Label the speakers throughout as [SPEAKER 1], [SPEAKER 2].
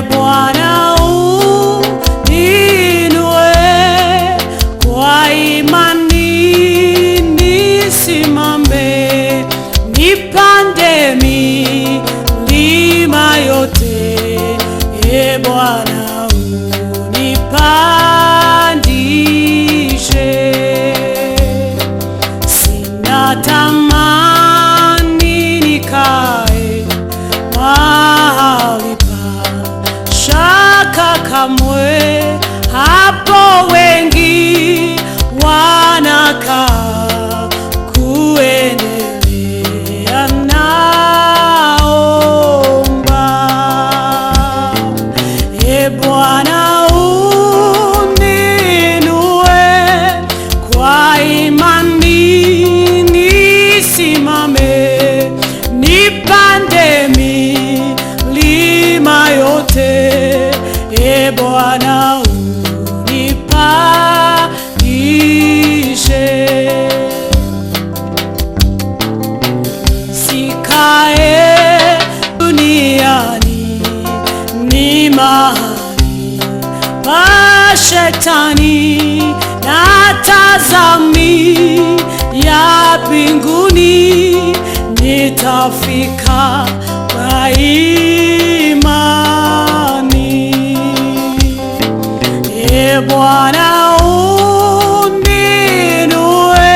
[SPEAKER 1] Bwana uninue kwa imani, nisimame nipande milima yote. Bwana unipandishe, sina tamani nikae mahali pa shaka kamwe, hapo wengi wanakaa kuendelea. Naomba Bwana uninue kwa imani, nisimame nipande milima yote. Bwana unipandishe, sikae duniani ni mahali pa Shetani, natazami ya mbinguni, nitafika kwa imani. Bwana uninue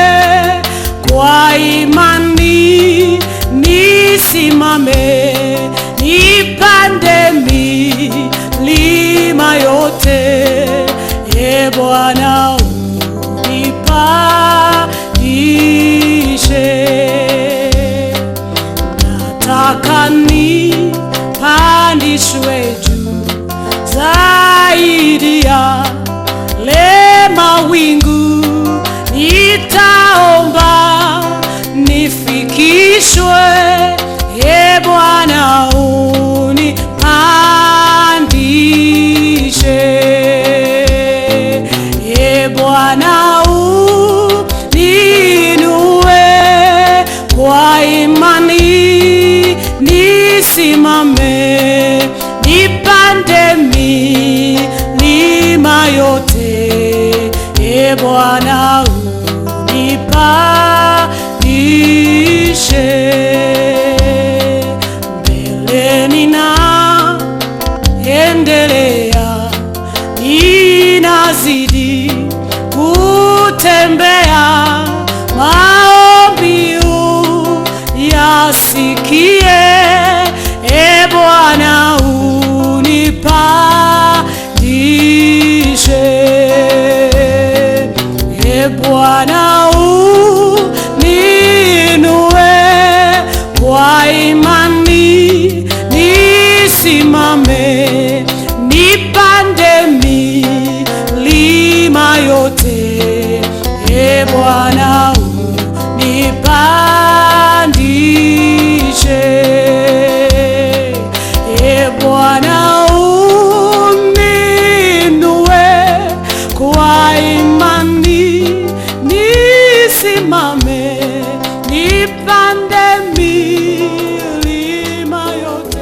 [SPEAKER 1] kwa imani, nisimame nipande milima yote. Bwana unipandishe, nataka nipandishwe juu zaidi ya le mawingu, nitaomba nifikishwe. Bwana unipandishe, Bwana uninue kwa imani, nisimame nipande milima yote. Bwana unipandishe, mbele ninaendelea, ninazidi kutembea, maombi yasikie. Bwana unipandishe, Bwana uninue kwa imani, nisimame nipande milima yote. Bwana unipandishe, Bwana uninue kwa imani, nisimame nipande milima yote.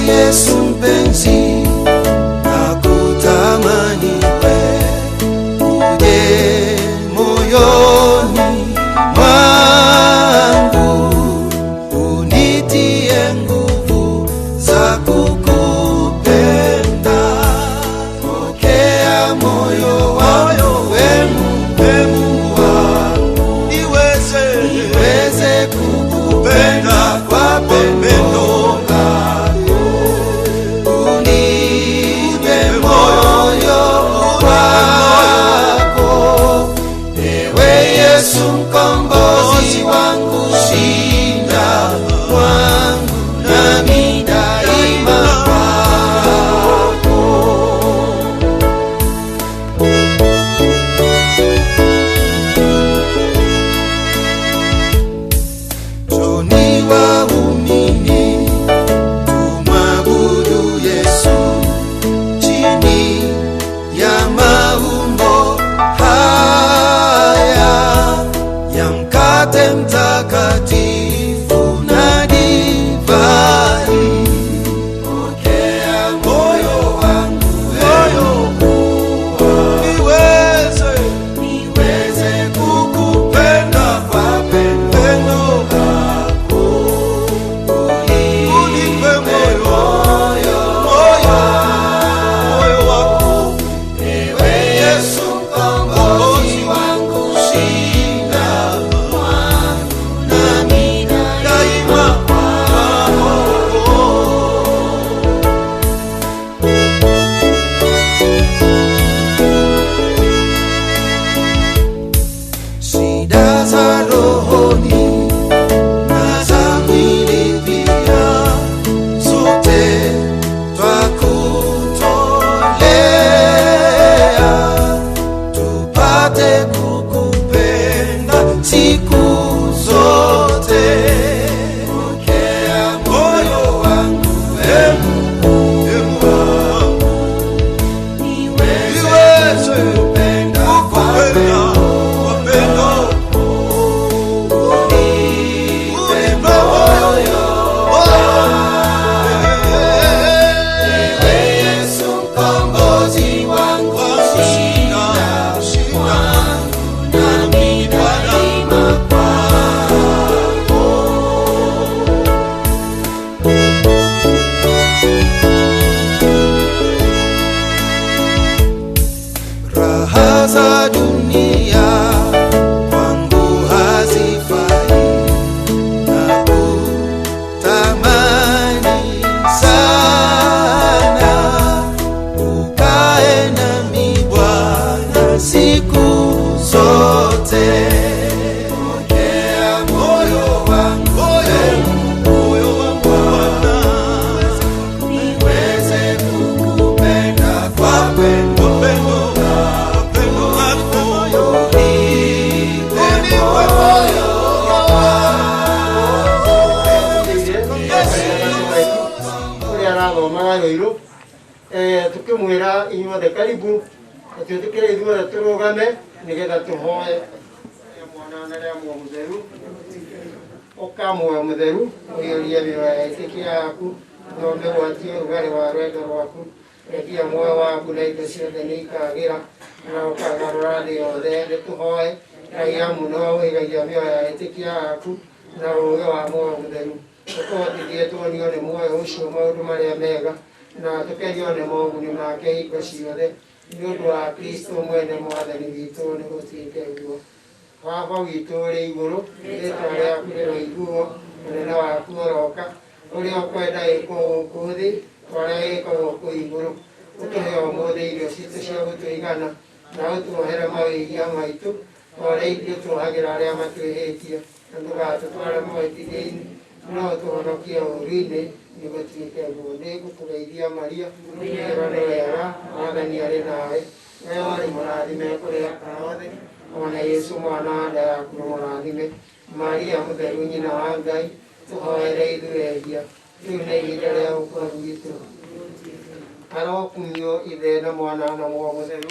[SPEAKER 2] Yesu mpenzi, nakutamani wewe uje moyoni mwangu, unitie nguvu za kukupenda. Pokea moyo wangu Mungu wangu, niweze kukupenda kwa pendo lako. Unipe moyo wako, ewe Yesu mkombozi wangu, shinda wangu nami daima kwako. wote. Pokea moyo wangu niweze kukupenda kwa pendo lako. Nipe moyo
[SPEAKER 3] wangu tukimwira inyuothe karibu tutikire ithuothe turugame nigetha tuhoe mwana na ria mutheru ukamwe mutheru uyorie mioyo itikia yaku nombe gwatie ugari wa rwendo rwaku rekia moyo waku na indo ciothe nĩ ikagira na ũkagarũra thĩ yothe nĩtũhoe raia mũno wĩgagia mĩoyo ya ĩtĩkia yaku na ũũgĩ wa muoyo mũtheru ũtũhotithie tuonio nĩ muoyo ũcio maũndũ marĩa mega na tũkenio nĩ moguni make hingo ciothe nĩ ũndũ wa Kristo mwene mwathani witũ nĩ gũtuĩke guo. Baba witũ ũrĩ igũrũ, rĩĩtwa rĩaku rĩroiguo, ũnene waku ũroka, ũrĩa ũkwenda ĩkwo gũkũ thĩ, ũrĩa ĩkagwo gũkũ igũrũ. Ũtũhe ũmũthĩ irio citũ cia gũtũigana, na ũtuohere mawĩhia maitũ, o ũrĩa ithuĩ tuohagĩra arĩa matwĩhĩtie, na ndũgatũtware mahĩtia-inĩ, no ũtũhonokie ũũru-inĩ, nĩ gũtuĩke guo. Nĩngũkũgeithia Maria, ũkĩrwo nĩ wega, Mwathani arĩ nawe, wee warĩ mũrathime kũrĩ andũ othe, ona Yesu mwana wa nda yaku nĩ mũrathime. Maria mũtheru nyina wa Ngai, tũhoere ithuĩ ehia, rĩu nĩ ihinda rĩa gũkua gwitũ. Arokumio Ithe na Mwana na Muoyo Mũtheru.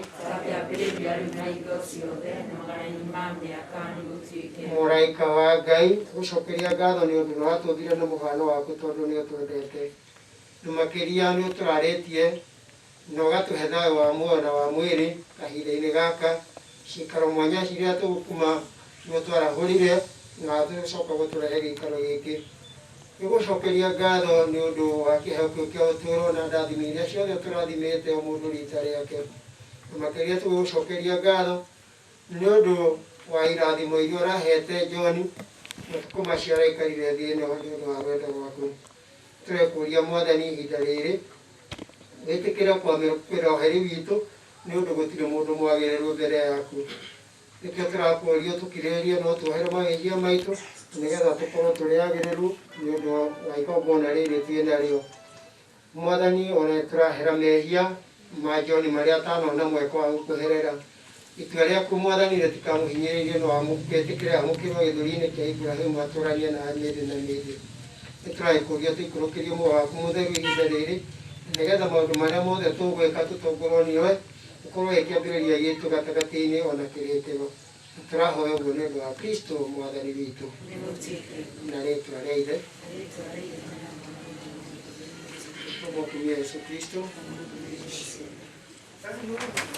[SPEAKER 3] Mũraika wa Ngai, tũgũcokeria ngatho nĩ ũndũ nĩ watũthire na mũhano waku tondũ nĩ ũtwendete. Na makĩria nĩ ũtũrarĩtie na ũgatũhe thayũ wa muoyo na wa mwĩrĩ kahinda-inĩ gaka. Ciikaro mwanya ciria tũgũkuma nĩ ũtwarahũrire na tũgũcoka gũtũrehe gĩikaro gĩkĩ. Nĩgũcokeria ngatho nĩ ũndũ wa kĩheo kĩu kĩa ũtũũro na ndathimo iria ciothe tũrathimĩte o mũndũ rita rĩake. Na makĩria tũgũcokeria ngatho nĩ ũndũ wa irathimo iria ũrahete John na tũkũmaciara ikarire thĩ ĩno nĩ ũndũ wa wendo waku. Tũrekũria Mwathani ihinda rĩrĩ wĩtĩkĩre kwamũkĩra ũheri witũ nĩ ũndũ gũtirĩ mũndũ mwagĩrĩru mbere yaku. Nĩkĩo tũrakũria tũkirĩrĩrie no tuohere mahĩtia maitũ nĩgetha tũkorwo tũrĩ agĩrĩru nĩ ũndũ wa igongona rĩrĩ twĩ narĩo. Mwathani ona tũrahera mehia ma John marĩa atanona mweke wa gũkũherera. Itua rĩaku Mwathani rĩtikamũhinyĩrĩrie no amũkĩtĩkĩre amũkĩrwo gĩthũri-inĩ kĩa Iburahĩmu atũranie na mĩndĩ na mĩndĩ. Nĩtũragĩkũria tũikũrũkĩrie muoyo waku mũtheru ihinda rĩrĩ nĩgetha maũndũ marĩa mothe tũgwĩka tũtongorwo nĩwe ũkorwo gĩkĩambĩrĩria gĩtũ gatagatĩ-inĩ ona kĩrĩkĩro. Tũrahoya ũguo nĩ ũndũ wa Kristo Mwathani witũ na rĩĩtwa rĩa Ithe tũmũkumia Yesu Kristo.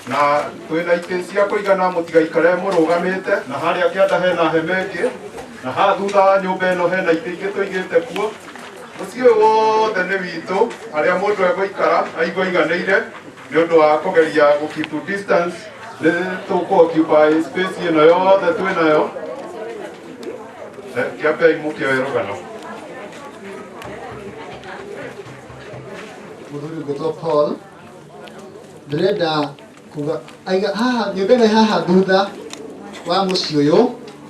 [SPEAKER 4] Na twĩna itĩ cia kũigana mũtigaikare mũrũgamĩte, na harĩa kĩanda hena hema ĩngĩ, na haha thutha wa nyũmba ĩno hena itĩ ingĩ tũigĩte kuo. Mũciĩ ũyũ wothe nĩ witũ, harĩa mũndũ egũikara aigua aiganĩire nĩ ũndũ wa kũgeria gũ-keep distance. Nĩ tũkũ-occupy space ĩno yothe twĩnayo. Kĩambei mũkĩoe rũgano.
[SPEAKER 5] Mũthuri ngũtwo Paul ndĩrenda kuga haha nyũmba ĩno haha thutha wa mũciĩ ũyũ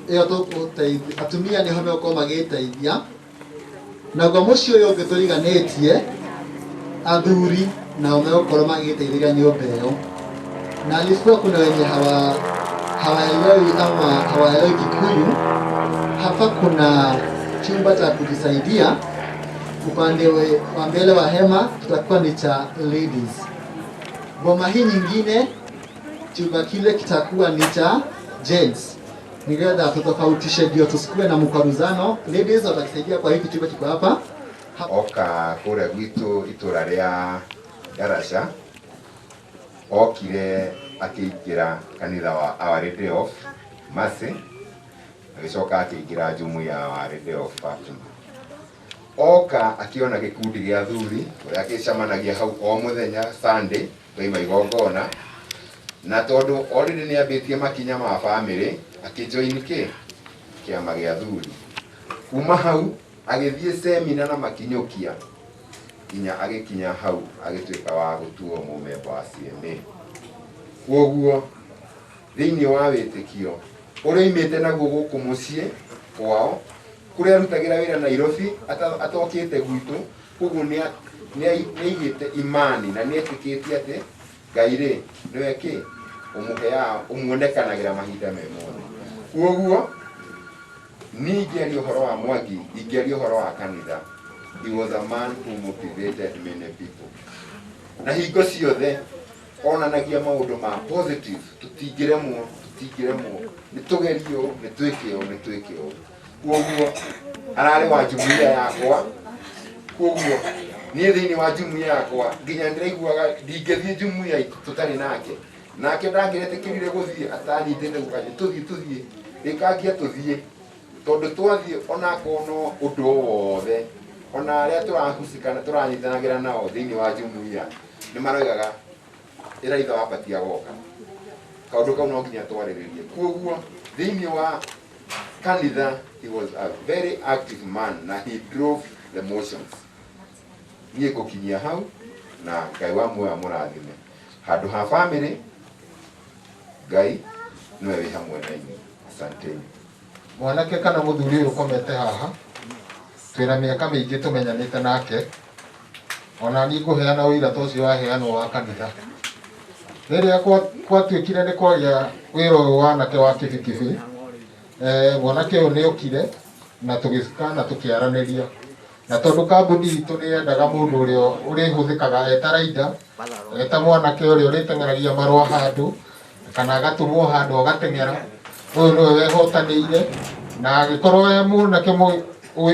[SPEAKER 5] ĩyo tũgũteithia atumia nĩho megũkorwo magĩteithia. Naguo mũciĩ ũyũ ũngĩ tũriganĩtie athuri nao megũkorwo magĩteithĩrĩria nyũmba ĩyo. Na nilikuwa kuna wenye hawaelewi ama hawaelewi Kikuyu. Hapa kuna chumba cha kujisaidia. Upande wa mbele wa hema tutakuwa ni cha ladies. Boma hii nyingine chumba kile kitakuwa ni cha gents. Nigetha tutofautishe ndio tusikue na mkwaruzano. Ladies watakisaidia kwa hiki chumba kiko hapa.
[SPEAKER 6] Oka kũrĩa gwitũ itũra rĩa Ndarasha okire akĩingĩra kanitha wa Our Lady of Mercy agĩcoka akĩingĩra jumuiya ya Our Lady of Fatima. Oka akĩona gĩkundi gĩa athuri ũrĩa akĩcemanagia hau o mũthenya Sunday koima igongona, na tondũ already nĩambĩtie makinya ma bamĩrĩ akĩjoin kĩama gĩa athuri. Kuma hau agĩthiĩ seminar na makinyũkia nginya agĩkinya hau agĩtuĩka wa gũtuo mũmemba wa CMA. Koguo thĩinĩ wa wĩtĩkio uria imite naguo guku mucii kwao kuria arutagira wira Nairobi atokite gwitu koguo ni igite imani na ni etikiti ati Ngai ri niwe ki umuhea umuonekanagira mahinda me mothe koguo ni ingĩaria ũhoro wa Mwangi ingĩaria ũhoro wa kanitha. He was a man who motivated many people na hingo ciothe onanagia maundu ma positive. Tutingiremwo nitugerio nitwikio koguo arari wa jumuiya yakwa koguo nie thiini wa jumuiya yakwa nginya ndiraiguaga ndingithie jumuiya tutari nake ndangĩretikirire guthie atanyitite gukanye tuthie ikangia tuthie tondu twathie onako no undu wothe ona aria turahusikana turanyitanagira nao thiini wa jumuiya ni maroigaga iraitha wabatia goka kaundu kau no nginya twarĩrĩrie. Koguo thiini wa kanitha he was a very active man na he drove the motions. Niĩ ngũkinyia hau na Ngai wa muoyo amũrathime. Handũ ha family Ngai niwe wĩ hamwe na inyuĩ. Asanteni.
[SPEAKER 7] Mwanake kana muthuri uyu ukomete haha twina miaka mingi tumenyanite nake ona ni nguheana wira tocio waheanwo wa kanitha riria kwatuikire ni kwagia wira uyu wanake wa kibikibi mwanake uyu ni ukire na tugisika na tukiaraniria na tondu kambuni itu ni endaga mundu uria urihuthikaga eta raida eta mwanake uria uritengeragia marua handu kana agatumwo handu agatengera uyu niwe wehotanĩire na agikorwo we mwanake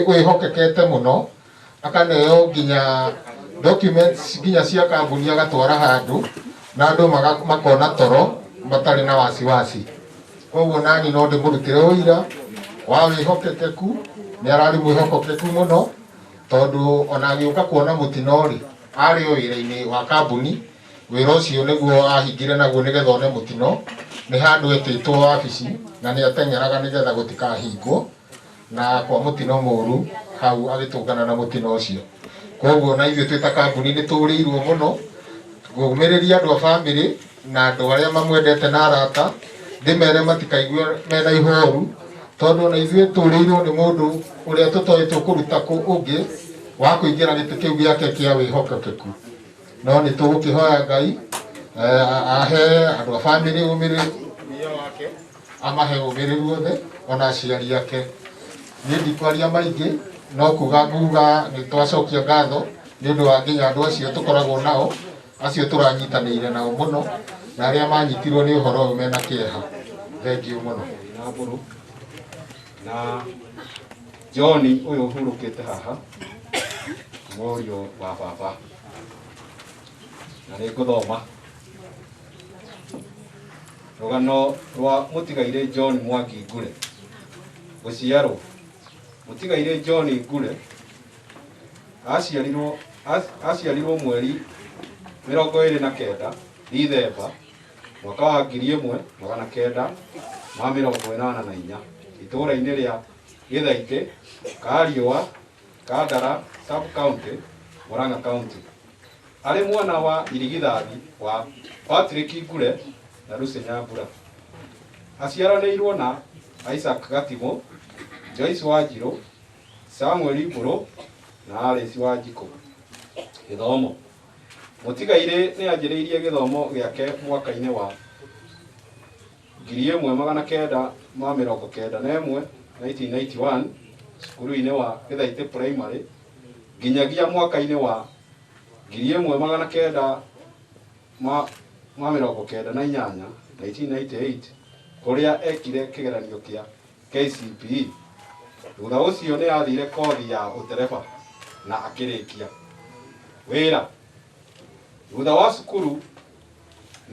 [SPEAKER 7] wihokekete muno akaneo nginya documents nginya cia kambuni agatwara handu na andu makona toro matari na wasiwasi. Koguo nani no ndimurutire wira wa wihokekeku ni arari mwihokekeku muno tondu ona agiuka kuona mutinori ari wira-ini wa kambuni wira ucio niguo ahingire naguo nigetha one mutino ni handu etitwo wabici na ni atengeraga nigetha gutikahingwo na kwa mutino muru hau agitungana na mutino ucio. Koguo na ithuĩ twita kambuni ni tũrĩirwo muno gũmĩrĩria andũ a family na andũ arĩa mamwendete na arata ndĩmere matikaigue mena ihoru tondu na ithuĩ tũrĩirwo nĩ mũndũ ũrĩa tũtoĩ tũkũruta ũngĩ wa kũingĩra gĩtĩ kĩu gĩake kĩa wĩhokekeku. No nĩ tũgũkĩhoya Ngai ahe andũ a family ũmĩrĩria wake amahe ũmĩrĩru wothe ona aciari ake. Niĩ ndikwaria maingĩ no kuga nguga nĩ twacokia ngatho nĩ ũndũ wa nginya andũ acio tũkoragwo nao acio tũranyitanĩire nao mũno na arĩa manyitirwo nĩ ũhoro ũyũ mena kĩeha. Thengiũ mũno.
[SPEAKER 8] Na John ũyũ ũhurũkĩte haha mũriũ wa baba na nĩ ngũthoma rũgano rwa mũtigaire John Mwangi Ngure. Gũciarwo mũtigaire John Ngure aciarirwo mweri 29 Dithemba mwaka wa 1984 itũra-inĩ rĩa Gĩthaitĩ Kariũa Kandara sub county Murang'a county. Arĩ mwana wa irigithathi wa Patrick Ngure na Lucy Nyambura. Aciaranĩirwo na Isaac Gatimo, Joyce Wanjiru, Samuel Iburu na Alice Wanjiku. Gĩthomo. Mũtigaire nĩ anjĩrĩirie gĩthomo gĩake mwaka-inĩ wa 1991 cukuru-inĩ wa Gĩthaitĩ primary nginyagia mwaka-inĩ wa 1998 kũrĩa ekire kĩgeranio kĩa KCPE. Thutha ũcio nĩ athire kothi ya ũtereba na akĩrĩkia wĩra. Thutha wa cukuru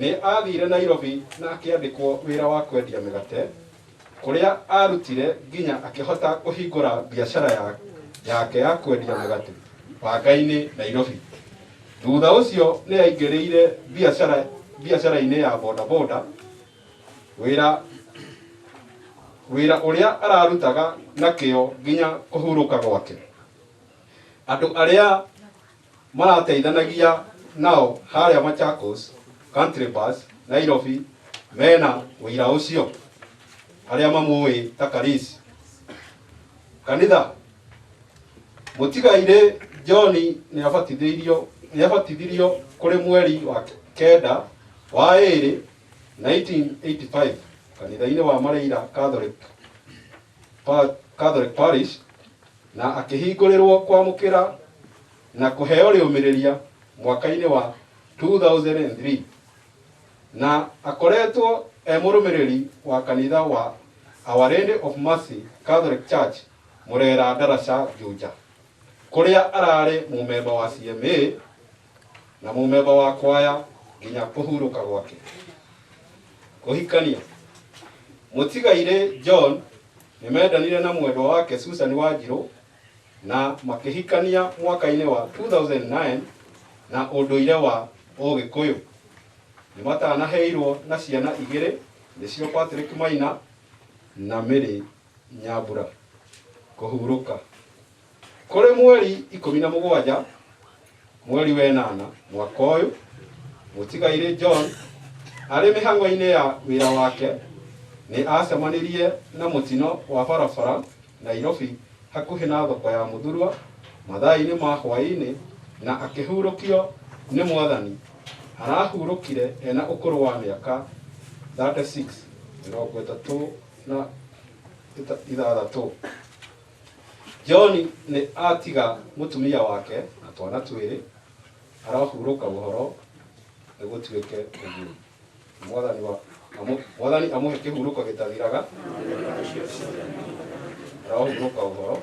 [SPEAKER 8] nĩ athire Nairobi na akĩandĩkwo wĩra wa kwendia mĩgate kũrĩa arutire nginya akĩhota kũhingũra biacara yake ya kwendia mĩgate Banga-inĩ Nairobi. Thutha ũcio nĩ aingĩrĩire biacara-inĩ ya bodaboda wĩra ũrĩa ararutaga na kĩo nginya kũhurũka gwake. Andũ arĩa marateithanagia nao harĩa Machakos Country Bus Nairobi mena wĩra ũcio. aria mamui takarisi kanitha mutigaire John ni abatithirio kuri mweri wa kenda wa 1985 kanitha-ini wa Mareira Catholic Parish na akihingũrĩrwo kwamũkĩra na kũheo rĩũmĩrĩria mwaka-inĩ wa 2003 na akoretwo mũrũmĩrĩri wa kanitha wa Our Lady of Mercy Catholic Church Murera Ndaraca Juja kũrĩa ararĩ mũmemba wa CMA na mũmemba wa kwaya nginya kũhurũka gwake. Kũhikania mũtigaire John nimendanire na mwendwa wake Susan Wanjiru na makĩhikania mwaka-inĩ wa 2009 na ũndũire wa Ũgĩkũyũ. Nĩ matanaheirwo na ciana igĩrĩ nĩcio Patrick Maina na Mary Nyambura. Kũhurũka kũrĩ mweri 17 mweri wa 8 mwaka ũyũ mũtigaire John arĩ mĩhang'o-inĩ ya wĩra wake nĩ acemanirie na mũtino wa barabara Nairobi hakuhĩ na thoko ya Mũthurwa mathaa-inĩ ma hwaĩ-inĩ na akĩhurũkio nĩ Mwathani. Arahurũkire ena ũkũrũ wa mĩaka 36 36. John nĩ atiga mũtumia wake na twana twĩrĩ arahurũka ũhoro nĩ gũtuĩke ũguo. Mwathani amũhe kĩhurũko gĩtathiraga arahurũka ũhoro.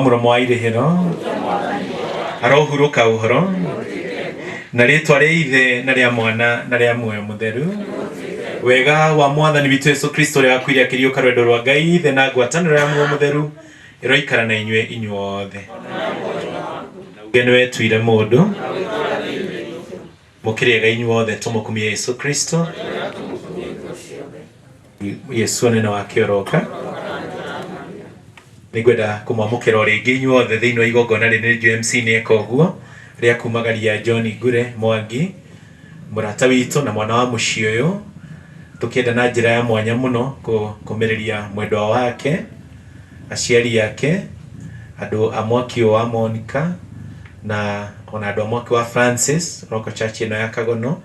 [SPEAKER 9] Muromo wa irĩhĩro arohurũka ũhoro na rĩtwa rĩa Ithe na rĩa Mwana na rĩa Muoyo Mũtheru. Wega wa Mwathani witũ Yesu Kristo ũrĩa wakuire akĩriũka rwendo rwa Ngai Ithe na ngwatanĩro ya Muoyo Mũtheru ĩroikara na inyuĩ inyuothe. Ngai nĩwe tuire mũndũ mũkĩrĩega inyuothe tũmũkumie Yesu Kristo. Yesu nene wake oroka nĩngwenda kũmwamũkĩra o rĩngĩ inyuothe thĩinĩ wa igongona rĩrĩ rĩu MC nĩeka ũguo rĩa kumagaria John Ngure Mwangi mũrata witũ na mwana wa mũciĩ ũyũ, tũkĩenda na njĩra ya mwanya mũno kũmĩrĩria mwendwa wake, aciari ake, andũ a mwaki wa Monica na ona andũ a mwaki wa Francis Local Church ĩno ya Kagono,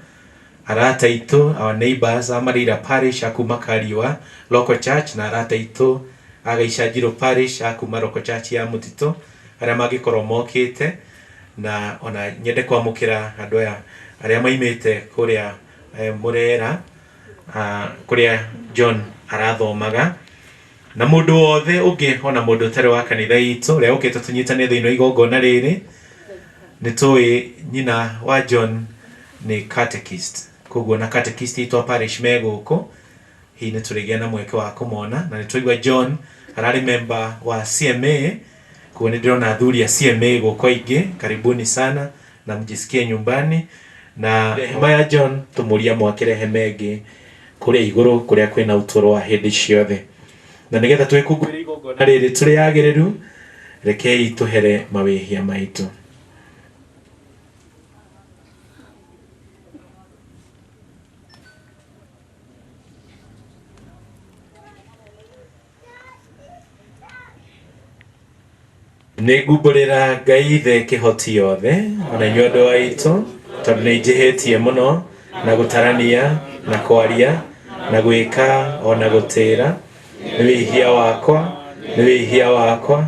[SPEAKER 9] arata itũ, our neighbors a Mareira Parish a kuma Kariwa Local Church na arata itũ Agaicajiro Parish a kuma Local Church ya Mutito arĩa mangĩkorwo mokĩte, na ona nyende kwamũkĩra andũ aya arĩa maimĩte kũrĩa Murera kũrĩa John arathomaga, na mũndũ wothe ũngĩ ona mũndũ ũtarĩ wa kanitha itũ ũrĩa ũkĩte tũnyitane thĩinĩ wa igongona rĩrĩ. Nĩtũĩ nyina wa John nĩ catechist, koguo na catechist itũ a parish me gũkũ, hihi nĩtũrĩgĩa na mweke wa kũmona, na nĩtũigua John ararĩ member wa CMA, kwa nĩndĩrona athuri a CMA gũkũ aingĩ, karibuni sana na mjisikie nyumbani, na hema ya John tũmũria mwakĩre hema ĩngĩ kũrĩa igũrũ kũrĩa kwĩna ũtũro wa hĩndĩ ciothe. Na nĩgetha twĩkũngũĩre igongona rĩrĩ tũrĩ agĩrĩru, rekei tũhere mawĩhia maitũ. Nĩngumburĩra Ngai Ithe kĩhoti yothe ona inyuĩ andũ aitũ tondũ nĩnjĩhĩtie mũno na gũtarania na kwaria na gwĩka ona gũtĩra. Nĩ wĩhia wakwa, nĩ wĩhia wakwa,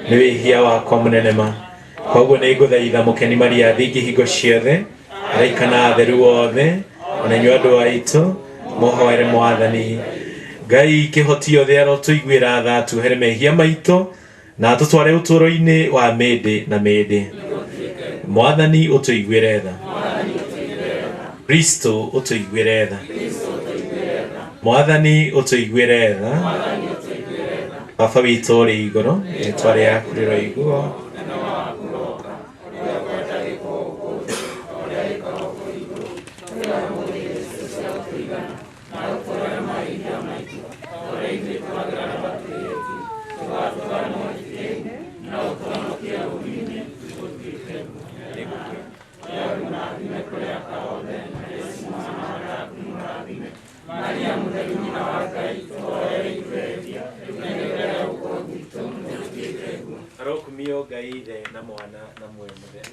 [SPEAKER 9] nĩ wĩhia wakwa mũnene ma. Koguo nĩngũthaitha mũkeni Mariathi ihingo ciothe, araika na atheru othe ona inyuĩ andũ aitũ mũhoere Mwathani Ngai kĩhoti yothe arotũiguĩra tha tuohere mehia maitũ na tutware ũtũũro-inĩ wa mĩndĩ na mĩndĩ. Mwathani ũtũiguĩre tha. Kristo ũtũiguĩre tha. Mwathani ũtũiguĩre tha. Baba witũ ũrĩ igũrũ, rĩĩtwa rĩaku rĩroigwo. Arokumio Ngai Ithe na Mwana na Muoyo Mũtheru.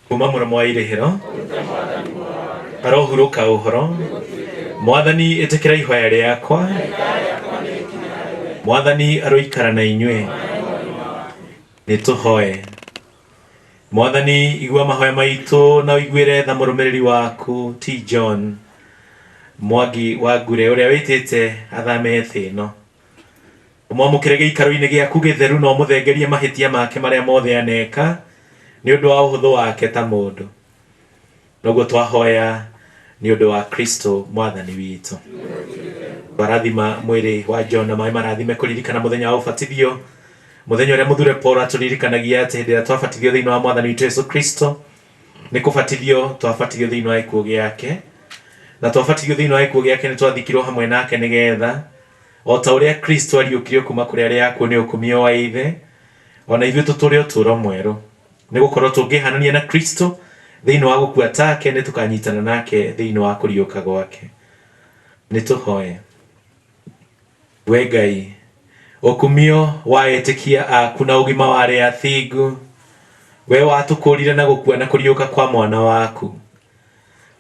[SPEAKER 9] Kuma mũromo wa irĩhĩro arohurũka ũhoro. Mwathani ĩtĩkĩra ihoya rĩakwa. Mwathani aroikara na inyuĩ. Nĩtũhoe. Mwathani igua mahoya maitũ na ũiguĩre tha mũrũmĩrĩri waku T. John Mwangi wa Ngure ũrĩa wĩtĩte athame thĩ ĩno. Ũmwamũkĩre gĩikaro-inĩ gĩaku gĩtheru na ũmũthengerie mahĩtia make marĩa mothe aneka nĩ ũndũ wa ũhũthũ wake ta mũndũ. Noguo twahoya nĩ ũndũ wa Kristo Mwathani witũ. Barathima mwĩrĩ wa John na maĩ marathime kũririkana mũthenya wa ũbatithio, mũthenya ũrĩa mũthure Paul atũririkanagia atĩ hĩndĩ ĩrĩa twabatithio thĩinĩ wa Mwathani witũ Yesu Kristo nĩ kũbatithio twabatithio thĩinĩ wa gĩkuũ gĩake, na twabatithio thĩinĩ wa gĩkuũ gĩake nĩ twathikirwo hamwe nake nĩgetha o ta ũrĩa Kristo ariũkirio kuma kũrĩ arĩa akuũ nĩ ũkumio wa Ithe, ona ithuĩ tũtũũre ũtũũro mwerũ nĩ gũkorwo tũngĩhanania na Kristo thĩinĩ wa gũkua take nĩ tũkanyitana nake thĩinĩ wa kũriũka gwake. Nĩ tũhoe. We Ngai ũkumio wa etĩkia aku na ũgima wa arĩa athingu, we watũkũrire na gũkua na kũriũka kwa mwana waku,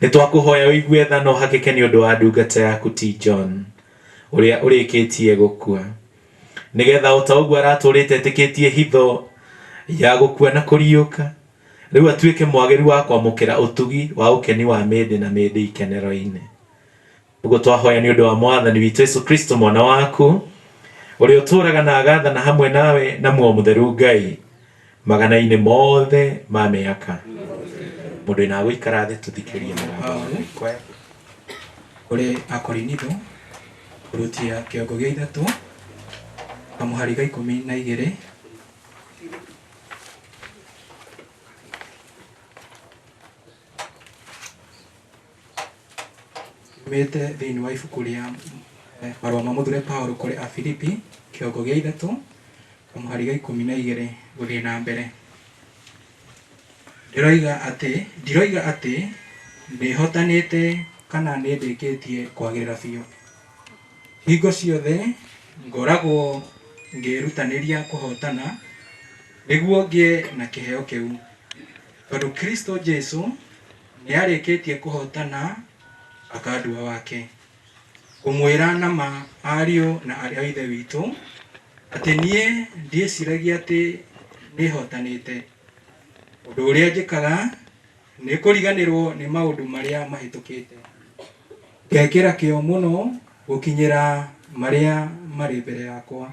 [SPEAKER 9] nĩ twakũhoya ũigue tha na ũhakĩke nĩ ũndũ wa ndungata yaku T. John ũrĩa ũrĩkĩtie gũkua, nĩgetha o ta ũguo aratũrĩte etĩkĩtie hitho ya gũkua na kũriũka, rĩu atuĩke mwagĩrĩru wa kwamũkĩra ũtugi wa ũkeni wa mĩndĩ na mĩndĩ ikenero-inĩ. Ũguo twahoya nĩ ũndũ wa Mwathani witũ Yesu Kristo mwana waku ũrĩa ũtũũraga na agathana hamwe nawe na Muoyo Mũtheru Ngai magana-inĩ mothe ma mĩaka. Mũndũ ĩna gũikara thĩ tũthikĩrie mũgambo
[SPEAKER 10] kũrĩ Akorinitho kũrutia kĩongo gĩa 3 kamũhari ga 12. Mete thĩinĩ wa ibuku rĩa marũa ma mũthure Paul kũrĩ Afilipi kĩongo gĩa 3 kamũhari ga 12 gũthiĩ na mbere. Ndiroiga atĩ nĩhotanĩte kana nĩndĩkĩtie kwagĩrĩra biũ. Hingo ciothe ngoragwo ngĩrutanĩria kũhotana nĩguo ngĩe na kĩheo kĩu, tondũ Kristo Jesũ nĩarĩkĩtie kũhotana akandua wake. Kũmwĩra na ma ariũ na arĩa a Ithe witũ atĩ niĩ ndiĩciragia atĩ nĩhotanĩte. Ũndũ ũrĩa njĩkaga nĩ kũriganĩrwo nĩ maũndũ marĩa mahĩtũkĩte, ngekĩra kĩo mũno gũkinyĩra marĩa marĩ mbere yakwa.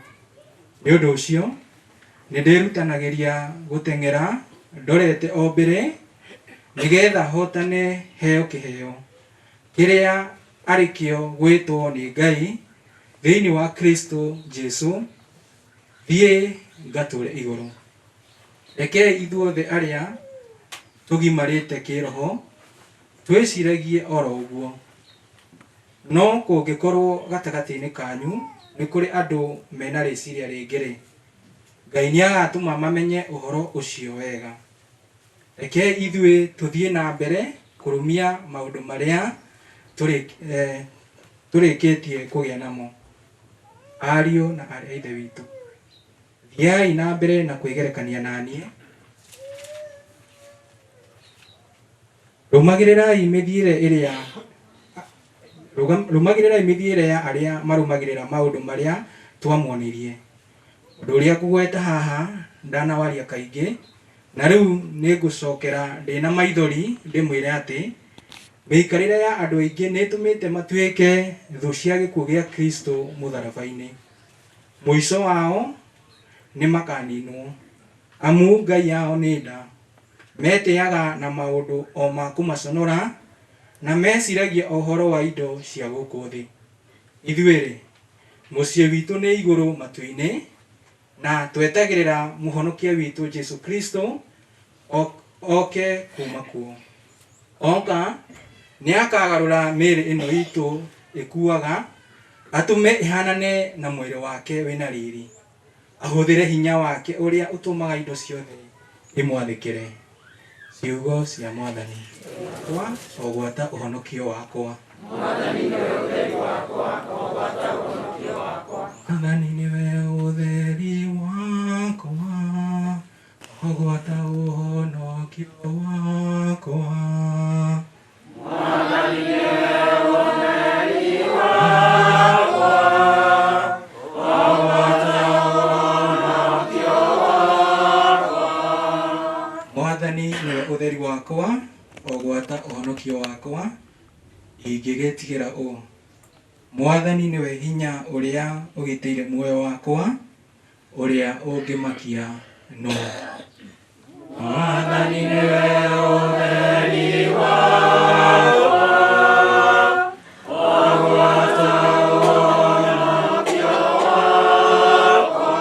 [SPEAKER 10] Nĩ ũndũ ũcio nĩndĩrutanagĩria gũteng'era ndorete o mbere nĩgetha hotane heo kĩheo kĩrĩa arĩkĩo gwĩtwo nĩ Ngai thĩinĩ wa Kristo Jesũ, thiĩ ngatũre igũrũ. Rekei ithuothe arĩa tũgimarĩte kĩroho twĩciragie oro ũguo. No kũngĩkorwo gatagatĩ-inĩ kanyu nĩ kũrĩ andũ mena rĩciria rĩngĩ-rĩ, Ngai nĩagatũma mamenye ũhoro ũcio wega. Rekei ithuĩ tũthiĩ na mbere kũrũmia maũndũ marĩa tũrĩkĩtie kũgĩa namo. Ariũ na arĩ a ithe witũ, thiai na mbere na kwĩgerekania naniĩ. Rũmagĩrĩrai mĩthiĩre ya arĩa marũmagĩrĩra maũndũ marĩa twamuonirie. Ũndũ ũrĩa ngũgweta haha ndanawaria kaingĩ, na rĩu nĩngũcokera ndĩna maithori ndĩmwĩre atĩ mĩikarĩre ya andũ aingĩ nĩtũmĩte matuĩke thũ cia gĩkuũ gĩa Kristo mũtharaba-inĩ. Mũico wao nĩ makaninwo, amu ngai yao nĩ nda. Metĩaga na maũndũ o ma kũmaconora na meciragia ũhoro wa indo cia gũkũ thĩ. Ithuĩ-rĩ, mũciĩ witũ nĩ igũrũ matu-inĩ, na twetagĩrĩra mũhonokia witũ Jesu Kristo oke kuma kuo. Oka nĩakagarũra mĩĩrĩ ĩno itũ ĩkuaga, atũme ĩhanane na mwĩrĩ wake wĩna riri, ahũthĩre hinya wake ũrĩa ũtũmaga indo ciothe imwathĩkĩre. Ciugo cia Mwathani. Ogwata ũhonokio wakwa. Mwathani nĩwe ũtheri wakwa, ogwata ũhonokio wakwa. Mwathani nĩwe ũtheri wakwa, ogwata ũhonokio wakwa. Mwathani nĩwe ũtheri wakwa, ogwata ũhonokio wakwa. Mwathani nĩwe ũtheri wakwa, ogwata ũhonokio wakwa. Ingĩgĩtigĩra ũũ: Mwathani nĩwe hinya ũrĩa ũgitĩire muoyo wakwa, ũrĩa ũngĩmakia no. Mwathani nĩwe ũtheri wakwa, ogwata ũhonokio wakwa.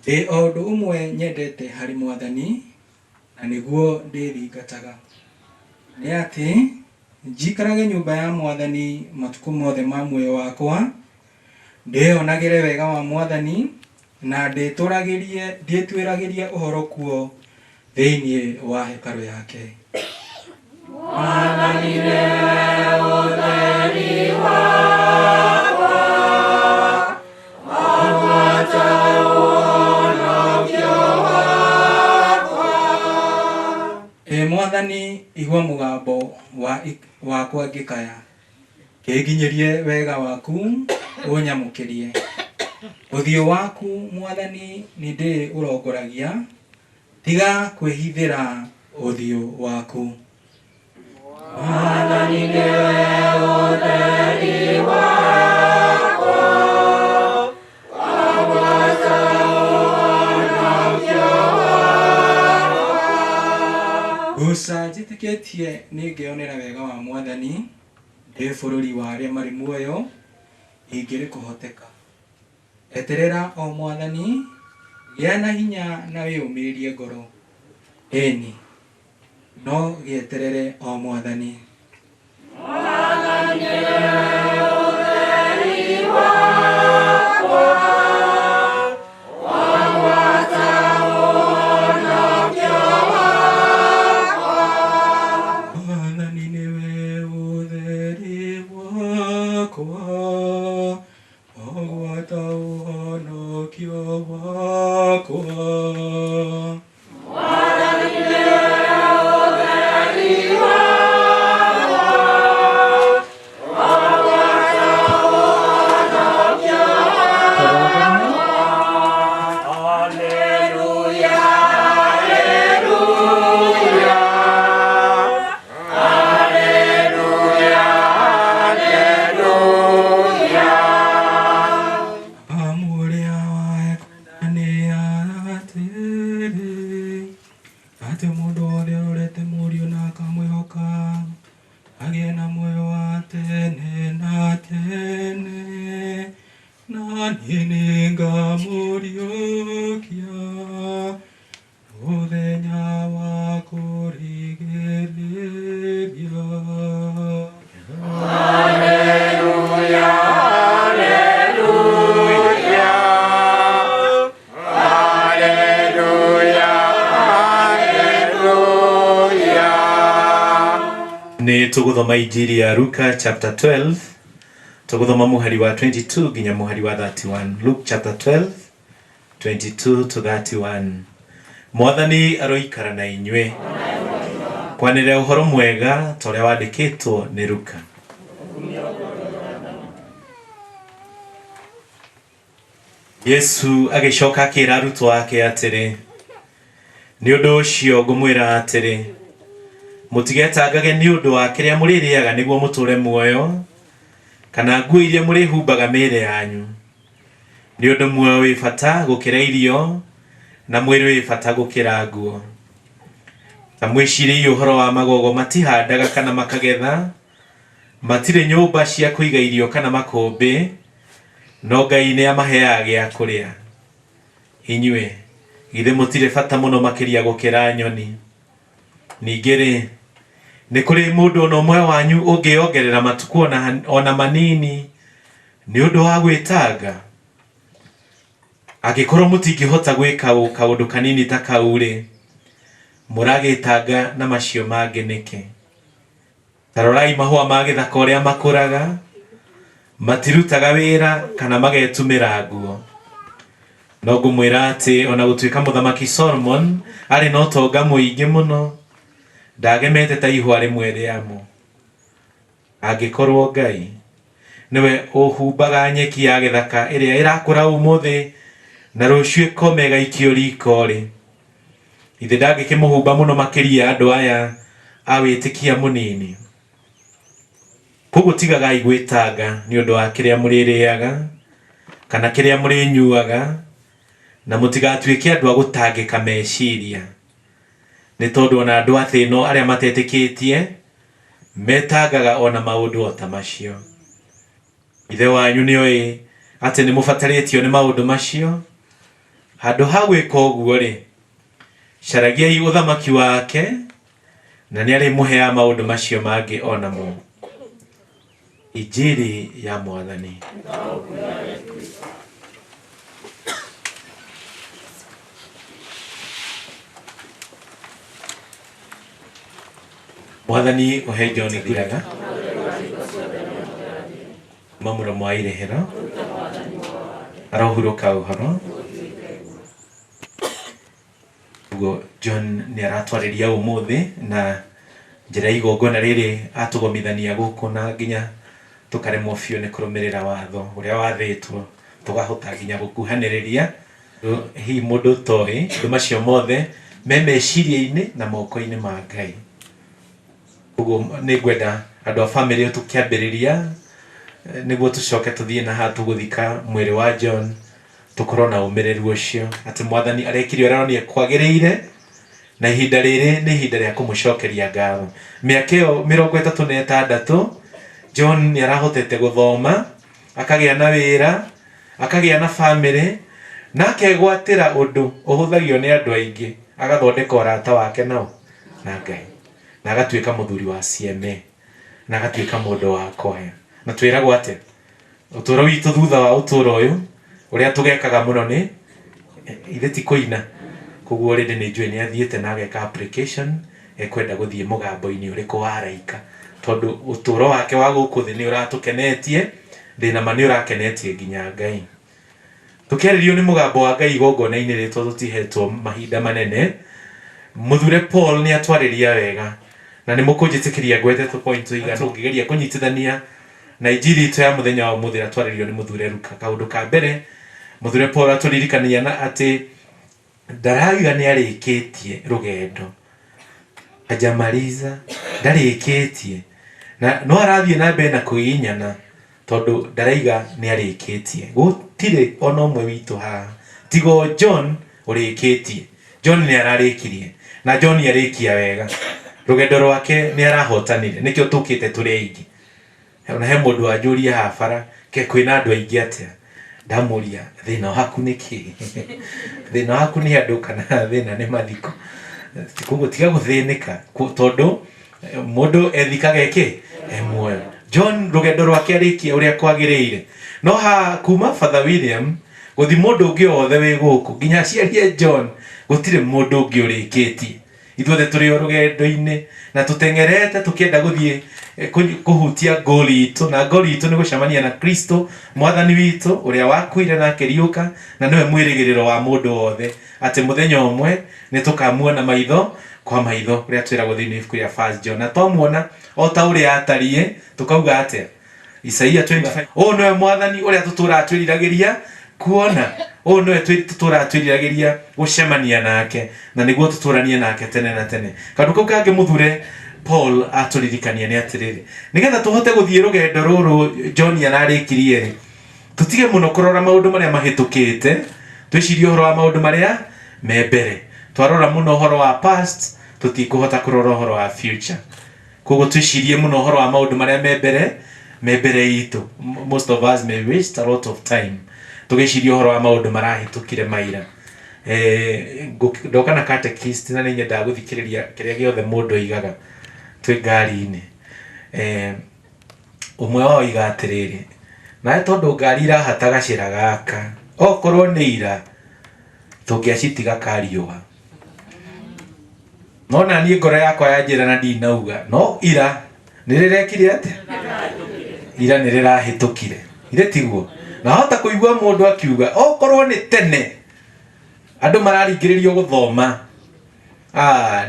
[SPEAKER 10] Ndĩ o ũndũ ũmwe nyendete harĩ Mwathani, na nĩguo ndĩthingataga, nĩ atĩ njikarage nyũmba ya Mwathani matukũ mothe ma muoyo wakwa, ndĩonagĩre wega wa Mwathani, na ndĩtwĩragĩrie ũhoro kuo thĩinĩ wa hekarũ yake. Mwathani nĩwe ũtheri wakwa, ogwata ũhonokio wakwa. Mwathani, igua mũgambo wakwa ngĩkaya, kĩnginyĩrie wega waku ũnyamũkĩrie. Ũthiũ waku Mwathani nĩndĩ ũrongoragia, tiga kwĩhithĩra ũthiũ waku. Mwathani nĩwe ũtheri wakwa, ogwata ũhonokio wakwa. Guca njĩtĩkĩtie nĩngĩonera wega wa Mwathani ndĩ bũrũri wa arĩa marĩ muoyo ingĩrĩ kũhoteka. Eterera o Mwathani, gĩa na hinya na wĩyũmĩrĩrie ngoro. Ĩni, no gĩeterere o Mwathani. Mwathani nĩwe ũtheri wakwa, ogwata ũhonokio wakwa. Mwathani nĩwe ũtheri wakwa, ogwata ũhonokio wakwa. Mwathani nĩwe ũtheri wakwa, ogwata ũhonokio wakwa. Alleluia, alleluia, alleluia, alleluia. Amuria waekundani atĩrĩ, atĩ mũndũ wothe ũrorete Mũriũ na akamwĩhoka agĩe na muoyo wa tene na tene, na niĩ nĩngamũriũkia mũthenya wa kũrigĩrĩria. Alleluia, alleluia, alleluia, alleluia.
[SPEAKER 9] Nĩ tũgũthoma Injili ya Luka chapter 12 Tuguthoma muhari wa 22 nginya muhari wa 31. Luke chapter 12 22 to 31. Mwathani aroikara na inywe. Kwanire uhoro mwega tore wandikitwo ni Luka. Yesu agicoka akira arutwo ake atiri, ni undu ucio ngumwira atiri, mutigetangage ni undu wa kiria muririaga niguo muture muoyo, kana nguo iria murihumbaga mĩĩrĩ yanyu. Ni undu muoyo wi bata gukira irio, na mwĩrĩ wi bata gukira nguo. Ta mwĩciririe uhoro wa magogo matihandaga kana makagetha, matire nyũmba cia kũiga irio kana makũmbĩ, no Ngai nĩ amaheaga gĩa kũrĩa. Inyuĩ githĩ mũtirĩ bata mũno makĩria gũkĩra nyoni? Ningĩ-rĩ, nĩ kũrĩ mũndũ ona ũmwe wanyu ũngĩongerera matukũ ona manini nĩ ũndũ wa gwĩtanga? Angĩkorwo mũtingĩhota gwĩka kaũndũ kanini ta kau-rĩ, mũragĩtanga na macio mangĩ nĩkĩ? Ta rorai mahũa ma gĩthaka ũrĩa makũraga, matirutaga wĩra kana magetumĩra nguo. No ngũmwĩra atĩ ona gũtuĩka Mũthamaki Solomon arĩ na ũtonga mũingĩ mũno, ndagemete ta ihũa rĩmwe rĩamo. Angĩkorwo Ngai nĩwe ũhumbaga nyeki ya gĩthaka ĩrĩa ĩrakũra ũmũthĩ na rũciũ ĩkome ĩgaikio riko-rĩ, ithe ndangĩkĩmũhumba mũno makĩria andũ aya a wĩtĩkia mũnini? Koguo tigagai gwĩtanga nĩ ũndũ wa kĩrĩa mũrĩrĩaga kana kĩrĩa mũrĩnyuaga, na mũtigatuĩke andũ a gũtangĩka meciria, nĩ tondũ ona andũ a thĩ ĩno arĩa matetĩkĩtie metangaga ona maũndũ o ta macio. Ithe wanyu nĩoĩ atĩ nĩ mũbatarĩtio nĩ maũndũ macio. Handũ ha gwĩka ũguo-rĩ, caragiai ũthamaki wake na nĩ arĩmũheaga maũndũ macio mangĩ onamo. Injili ya Mwathani. Mwathani uhe John Ngiraga mamuro mwa irehero arohuruka uhoro. Ugo John ni aratwarĩria ũmũthĩ na njĩra igongona rĩrĩ atũgomithania gũkũ na nginya tukaremwo biũ nĩ kũrũmĩrĩra watho ũrĩa wathĩtwo, tũgahota nginya gũkuhanĩrĩria. Hihi mũndũ toĩ andũ macio mothe me meciria-inĩ na moko-inĩ ma Ngai. Uguo nĩ ngwenda andũ a bamĩrĩ tũkĩambĩrĩria nĩguo tũcoke tũthiĩ na haha tũgũthika mwĩrĩ wa John, tũkorwo na ũmĩrĩru ũcio atĩ Mwathani arekire ũrĩa nĩ kwagĩrĩire, na ihinda rĩrĩ nĩ ihinda rĩa kũmũcokeria ngatho. Mĩaka ĩyo 36 John nĩ arahotete gũthoma, akagĩa na wĩra, akagĩa na bamĩrĩ, na akegwatĩra ũndũ ũhũthagio nĩ andũ aingĩ, agathondeka ũrata wake nao na Ngai, na agatuĩka mũthuri wa cieme, na agatuĩka mũndũ wa kohe. Na twĩragwo atĩ ũtũũro witũ thutha wa ũtũũro ũyũ ũrĩa tũgekaga mũno nĩ ithe ti kũina. Koguo rĩndĩ nĩ njũĩ nĩ athiĩte na ageka application ekwenda gũthiĩ mũgambo-inĩ ũrĩkũ wa araika, tondũ ũtũũro wake wa gũkũ thĩ nĩ ũratũkenetie, thĩna ma nĩ ũrakenetie nginya Ngai. Tũkĩarĩrio nĩ mũgambo wa Ngai igongona-inĩ rĩtwo tũtihetwo mahinda manene, mũthure Paul nĩ atwarĩria wega, na nĩ mũkũnjĩtĩkĩria ngwetete point igana ũngĩgeria kũnyitithania na injili itũ ya mũthenya wa ũmũthĩ atwarĩrio nĩ mũthure Luka. Kaũndũ ka mbere, mũthure Paul atũririkania na atĩ ndarauga nĩ arĩkĩtie rũgendo, ajamaliza, ndarĩkĩtie, na no arathiĩ na mbere na kwĩinyana, tondũ ndaraiga nĩ arĩkĩtie. Gũtirĩ ona ũmwe witũ haha tigo John ũrĩkĩtie. John nĩ ararĩkirie, na John arĩkia wega, rũgendo rwake nĩ arahotanire, nĩkĩo tũkĩte tũrĩ aingĩ. Ona he mũndũ anjũria haha bara, ke kwĩna andũ aingĩ atĩa? Ndamũria thĩna waku nĩ kĩ? Thĩna waku nĩ andũ kana thĩna nĩ mathiko? Koguo tiga gũthĩnĩka, tondũ mũndũ ethikaga eke muoyo. John rũgendo rwake arĩkia ũrĩa kwagĩrĩire, no ha kuma Father William gũthi mũndũ ũngĩ wothe wĩ gũkũ nginya aciarie John, gũtirĩ mũndũ ũngĩ ũrĩkĩtie. ithuothe turi o rugendo-ini na tutengerete tukienda guthie kuhutia ngoli itu, na ngoli itu ni gucemania na Kristo mwathani witu uria wakuire na akiriuka, na niwe mwirigiriro wa mundu wothe, ati muthenya umwe ni tukamuona maitho kwa maitho uria twiragwo thiini ibuku ria 1 John, na twamuona o ta uria atarie tukauga atia Isaia 25 o niwe mwathani uria tutura twiriragiria kuona, o niwe tutura twiriragiria gucemania nake, na niguo tuturanie nake tene na tene. Kandu kau kangi muthure Paul aturirikania ni atiriri, nigetha tuhote guthie rugendo ruru John ararikirie ri, tutige muno kurora maundu maria mahitukite, twicirie uhoro wa maundu maria me mbere. Twarora muno uhoro wa past, tutikuhota kurora uhoro wa future. Koguo twicirie muno uhoro wa maundu maria me mbere itu. Most of us may waste a lot of time tugicirie uhoro wa maundu marahitukire maira. Ndoka na catechist na ninyenda guthikiriria kiria giothe mundu aigaga twi ngari-ini. Umwe wao iga atiriri, nae tondu ngari irahata gacira gaka, okorwo ni ira tungiacitiga kariuga. No na niĩ ngoro yakwa yanjĩra na ndinauga, no ira nĩ rĩrekire atĩa? Ira nĩ rĩrahĩtũkire, ire tiguo. Na hota kũigua mũndũ akiuga okorwo nĩ tene andũ mararingĩrĩrio gũthoma,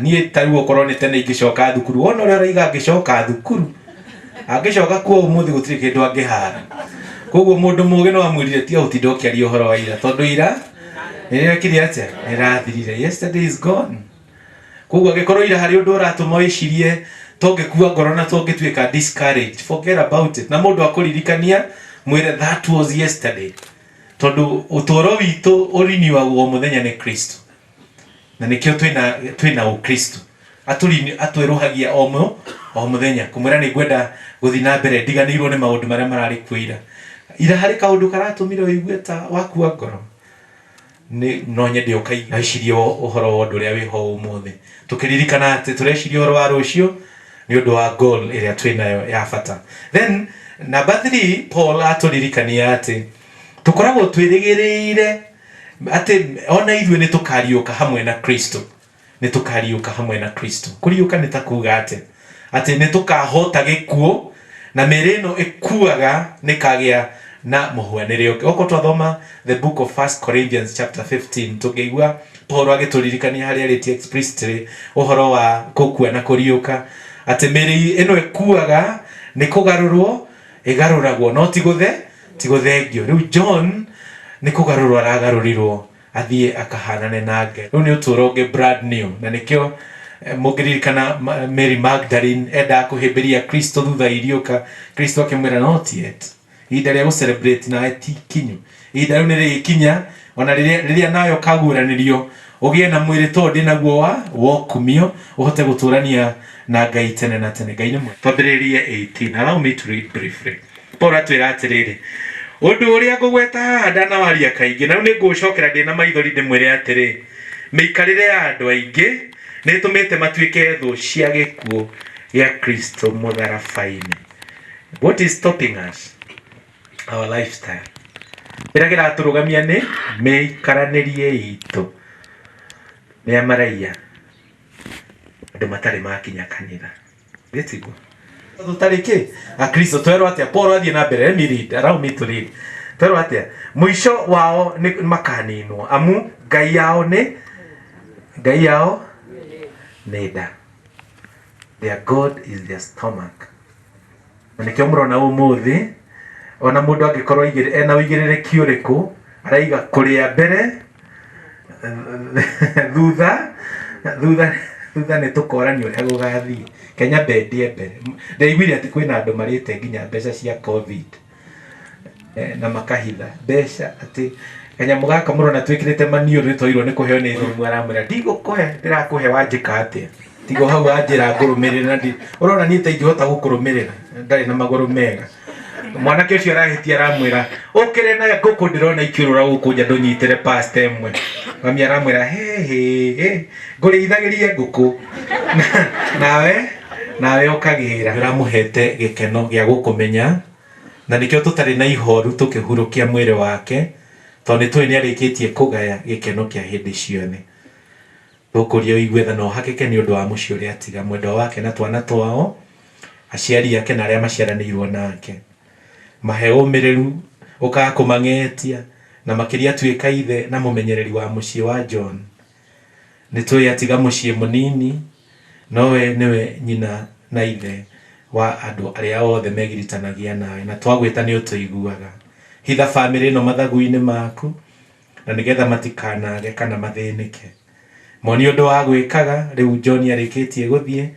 [SPEAKER 9] niĩ tarĩu okorwo nĩ tene ingĩcoka thukuru, wona ũrĩa ũraiga angĩcoka thukuru, angĩcoka kuo ũmũthĩ gũtirĩ kĩndũ angĩhara. Koguo mũndũ mũũgĩ no amwĩrire tiga gũtinda ũkĩaria ũhoro wa ira, tondũ ira nĩ rĩrekire atĩa? Nĩ rĩrathirire. Yesterday is gone. Koguo angĩkorwo ira harĩ ũndũ ũratũma wĩcirie tũngĩkua ngoro na tũngĩtuĩka discouraged, forget about it. Na mũndũ akũririkania mwĩre that was yesterday, tondũ ũtũũro witũ ũriniwagwo mũthenya nĩ Kristo, na nĩkĩo twĩna ũkristo atwĩrũhagia o mũthenya kũmwĩra nĩ ngwenda gũthiĩ na mbere ndiganĩirwo nĩ maũndũ marĩa mararĩ kuo ira. Ira harĩ kaũndũ karatũmire ũigue ta wakua ngoro, no nyende ũkaicirie ũhoro wa ũndũ ũrĩa wĩho ũmũthĩ, tũkĩririkana atĩ tũreciria ũhoro wa rũciũ nĩ ũndũ wa goal ĩrĩa twĩnayo ya bata. Then number 3, Paul atũririkania atĩ tũkoragwo twĩrĩgĩrĩire atĩ ona ithuĩ nĩ tũkariũka hamwe na Kristo, nĩ tũkariũka hamwe na Kristo. Kũriũka nĩ ta kuuga atĩ nĩ tũkahota gĩkuũ, na mĩĩrĩ ĩno ĩkuaga nĩkagĩa na mũhuanĩre ũngĩ. Okorwo twathoma the book of 1 Corinthians chapter 15 tũngĩigua Paul agĩtũririkania harĩa arĩtie explicitly ũhoro wa gũkua na kũriũka, atĩ mĩĩrĩ ĩno ĩkuaga nĩ kũgarũrwo ĩgarũragwo, no ti gũthengio. Rĩu John nĩ kũgarũrwo aragarũrirwo athiĩ akahanane na Ngai. Rĩu nĩ ũtũũro ũngĩ brand new, na nĩkĩo mũngĩririkana Mary Magdalene endaga kũhĩmbĩria Kristo thutha iriũka, Kristo akĩmwĩra not yet, ihinda rĩa gũcelebrate nawe ti kinyu, ihinda rĩu nĩ rĩgĩkinya, ona rĩrĩa nawe ũkaguũranĩrio ũgĩe na mwĩrĩ tondũ ndĩ naguo wa ũkumio, ũhote gũtũũrania na Ngai tene na tene. Ngai nĩ mwega. Twambĩrĩrie 18. Allow me to read briefly. Paul atwĩra atĩrĩrĩ, ũndũ ũrĩa ngũgweta haha ndanawaria kaingĩ, na rĩu nĩ ngũcokera ndĩ na maithori ndĩmwĩre atĩrĩ, mĩikarĩre ya andũ aingĩ nĩ ĩtũmĩte matuĩke thũ cia gĩkuũ gĩa Kristo mũtharaba-inĩ. What is stopping us? Our lifestyle. Kĩrĩa kĩratũrũgamia nĩ mĩikaranĩrie itũ. Nĩ amaraiya andũ matarĩ makinya kanitha. Gĩtiguo tũtarĩ kĩ Akristo twerwo atĩa? Paul athiĩ na mbere, let me read, allow me to read. Twerwo atĩa? Mũico wao nĩ makaninwo amu ngai yao nĩ nda. Their God is their stomach. Na nĩkĩo mũrona ũmũthĩ ona mũndũ angĩkorwo ena ũigĩrĩrĩki ũrĩkũ araiga kũrĩa mbere thutha nĩ tũkorania ũrĩa gũgathiĩ. Kenya mbendie mbere. Ndaiguire atĩ kwĩna andũ marĩte nginya mbeca cia COVID na makahitha mbeca, atĩ kanyamũ gaka mũrona twĩkĩrĩte maniũrũ nĩtwairwo nĩ kũheo nĩ thũmũ, aramwĩra ndigũkũhe, ndĩrakũhe wanjĩka atĩa? Tigo hau anjĩra ngũrũmĩrĩre, na ũrona niĩ ta ingĩhota gũkũrũmĩrĩra ndarĩ na magũrũ mega. Mwanake ũcio arahĩtia aramwĩra ũkĩrĩ na ngũkũ ndĩrona ikĩũrũra gũkũ nja ndũnyitĩre pasta ĩmwe. Mami aramwĩra ngũrĩithagĩrie ngũkũ nawe ũkagĩra. Aramũhete gĩkeno gĩa gũkũmenya, na nĩkĩo tũtarĩ na ihoru tũkĩhurũkia mwĩrĩ wake, tondũ nĩ tũĩ nĩ arĩkĩtie kũgaya gĩkeno kĩa hĩndĩ ciothe. tukuria igwetha no hakike ni undu wa muci uria atiga mwendo wake na twana twao aciari yake na aria maciaranirwo nake mahe umiriru uka kumangetia na makiria tuika ithe na mumenyereri wa muci wa John ni tui atiga muci munini nowe niwe nyina na ithe wa andu aria othe megiritanagia nawe na twagwita ni utuiguaga hitha family no mathagu-ini maku na nigetha matikanage kana mathinike moni undu wa gwikaga riu John arikitie guthie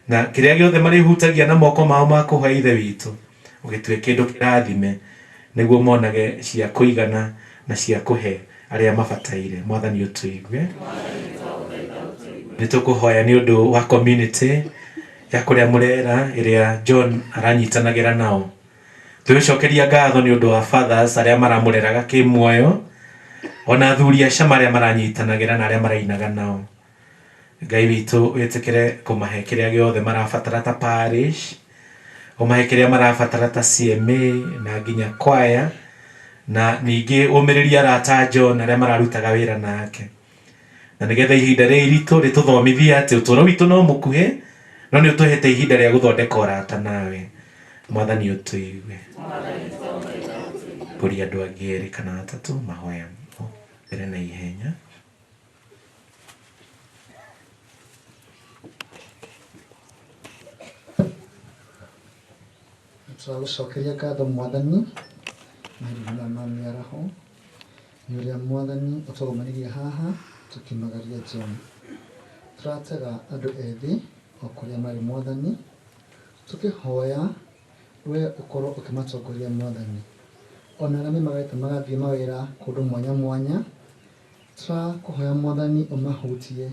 [SPEAKER 9] na kiria giothe mari hutagia na moko mao ma kuha ithe witu ugitue kindu kirathime niguo monage cia kuigana na cia kuhe aria mabataire mwathani utuigue nitukuhoya ni undu wa community ya kuria murera iria John aranyitanagira nao tuicokeria ngatho ni undu wa fathers aria maramureraga kimuoyo ona thuri acia maria maranyitanagira na aria marainaga nao Ngai witu wetekere kumahe kiria giothe marabatara ta parish umahe kiria marabatara ta CMA na nginya kwaya na ningi umiriria arata John aria mararutaga wira nake na nigetha ihinda riritu rituthomithia ati uturo witu no mukuhe no ni utuhete ihinda ria guthondeka urata nawe mwathani utuigue kuri andu angi eri kana atatu mahoya mbere na ihenya
[SPEAKER 5] turagucokeria ngatho mwathani na mami araho ni uria mwathani utugumanirie haha tukimagaria John turatega andu ethi okuria mari mwathani tukihoya we ukorwo ukimatongoria mwathani ona arĩa magaitu magathie mawira kundu mwanya mwanya turakuhoya mwathani umahutie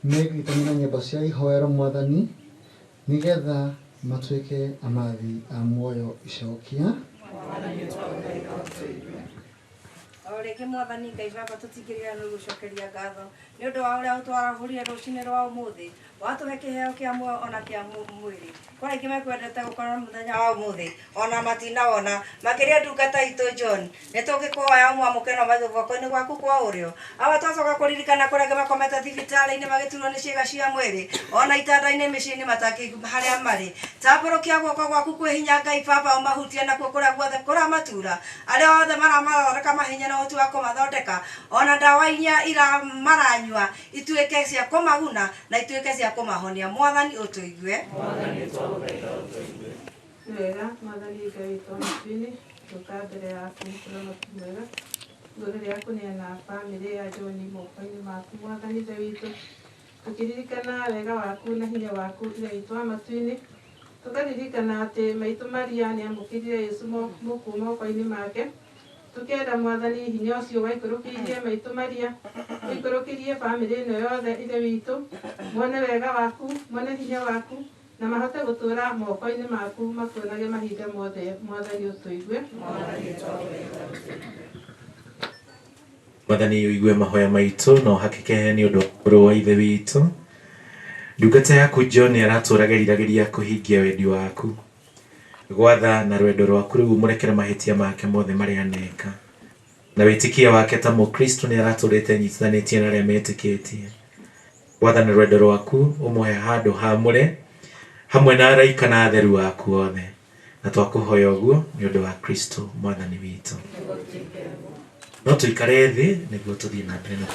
[SPEAKER 5] megitani na nyĩmbo cia ihoero mwathani nigetha matuike amathi a muoyo icokia
[SPEAKER 11] Oreke mwathani Ngai baba tutingirira no gucokeria ngatho ni undu wa uria utwarahurire rucini rwa umuthi watuhe kiheo kia muoyo ona kia mwiri kora ingi mekwendete gukora muthenya wa umuthi ona matinawona makiria ndungata itu John nitugikuhoya umwamũke na maitho guoko-ini gwaku kwa urio aba twacoka kuririkana kuria angi makomete thibitarĩ-inĩ magiturwo ni ciĩga cia mwĩrĩ ona itanda-inĩ mĩciĩ-inĩ matakĩ haria marĩ tambũrũkia guoko gwaku kwĩ hinya Ngai baba umahutie nakuo kuria guothe kũramatura aria othe maramathondeka mahinya na ũhoti wa kũmathondeka ona ndawa iria ira maranyua ituĩke cia kũmaguna na ituĩke cia kũmahonia mwathani ũtũigue
[SPEAKER 12] wega mwathani Ngai witũ mũtũini tũka mbere yaku mũtũramatu mwega ngũrĩre yaku nĩana bamĩrĩ ya John moko-inĩ maku mwathani Ngai witũ tũkĩririkana wega waku na hinya waku Ngai witũ wa matu-inĩ tũkaririkana atĩ maitũ Maria nĩamũkĩrire Yesu moko-inĩ make tukenda mwathani hinya ucio waikũrũkĩirie maitũ Maria waikũrũkĩrie bamĩrĩ ĩno yothe ithe witũ mone wega waku mone hinya waku na mahote gũtũra moko-inĩ maku makuonage mahinda mothe mwathani ũtũigue
[SPEAKER 9] mwathani uigue mahoya maitu no hakike ni undu wa ithe witu ndungata yaku John aratũragĩrirageria kũhingia wendi waku gwatha na rwendo rwaku rĩu mũrekere mahĩtia make mothe marĩa aneka na wĩtĩkia wake ta mũkristo nĩ aratũrĩte nyitithanĩtie na arĩa metĩkĩtie gwatha na rwendo rwaku ũmũhe handũ hamũre hamwe na araika na atheru waku othe na twakũhoya ũguo nĩ ũndũ wa Kristo mwathani witũ no tũikare thĩ nĩguo tũthiĩ na mbere na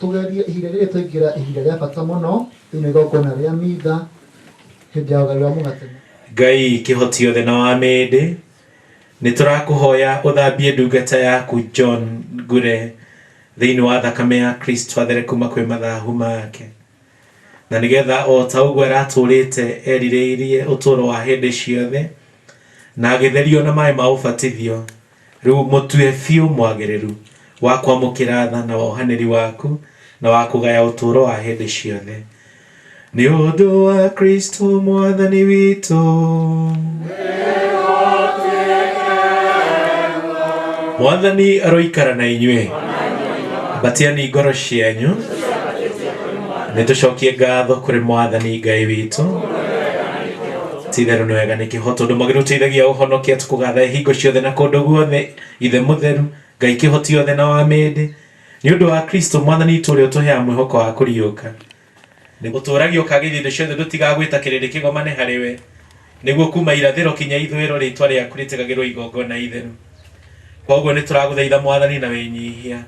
[SPEAKER 5] tugerie ihinda rĩrĩ tũingĩra ihinda rĩa bata mũno thĩinĩ igongona rĩa mitha hindi ya ugai wa mugate
[SPEAKER 9] Ngai kihoti othe na wa mende niturakuhoya uthambie ndungata yaku John Ngure thiini wa thakame ya Kristo athere kuma kwi mathahu make na nigetha o ta uguo araturite erirĩirie uturo wa hindi ciothe na agitherio na mai ma ubatithio riu mutue fiu mwagiriru wa kwamukira tha na wohaniri waku na wa kugaya uturo wa hindi ciothe ni undu wa Kristo mwathani witu mwathani aroikara na inyue batiani ngoro cianyu nitucokie ngatho kuri mwathani Ngai witu titheru ni wega ni kihoto ndu magiru teithagia uhonokia tukugatha hingo ciothe na kundu guothe ithe mutheru Ngai kihoti othe na wa mende ni undu wa Kristo mwathani turi utuhea mwihoko wa kuriuka ni guturagio kagithi ndu ciothe tutigagwita kirindi kigomane hariwe niguo kuma irathiro kinya ithwiro ritwa ria kuritegagirwo igongona itheru koguo ni turaguthaitha mwathani na winyihia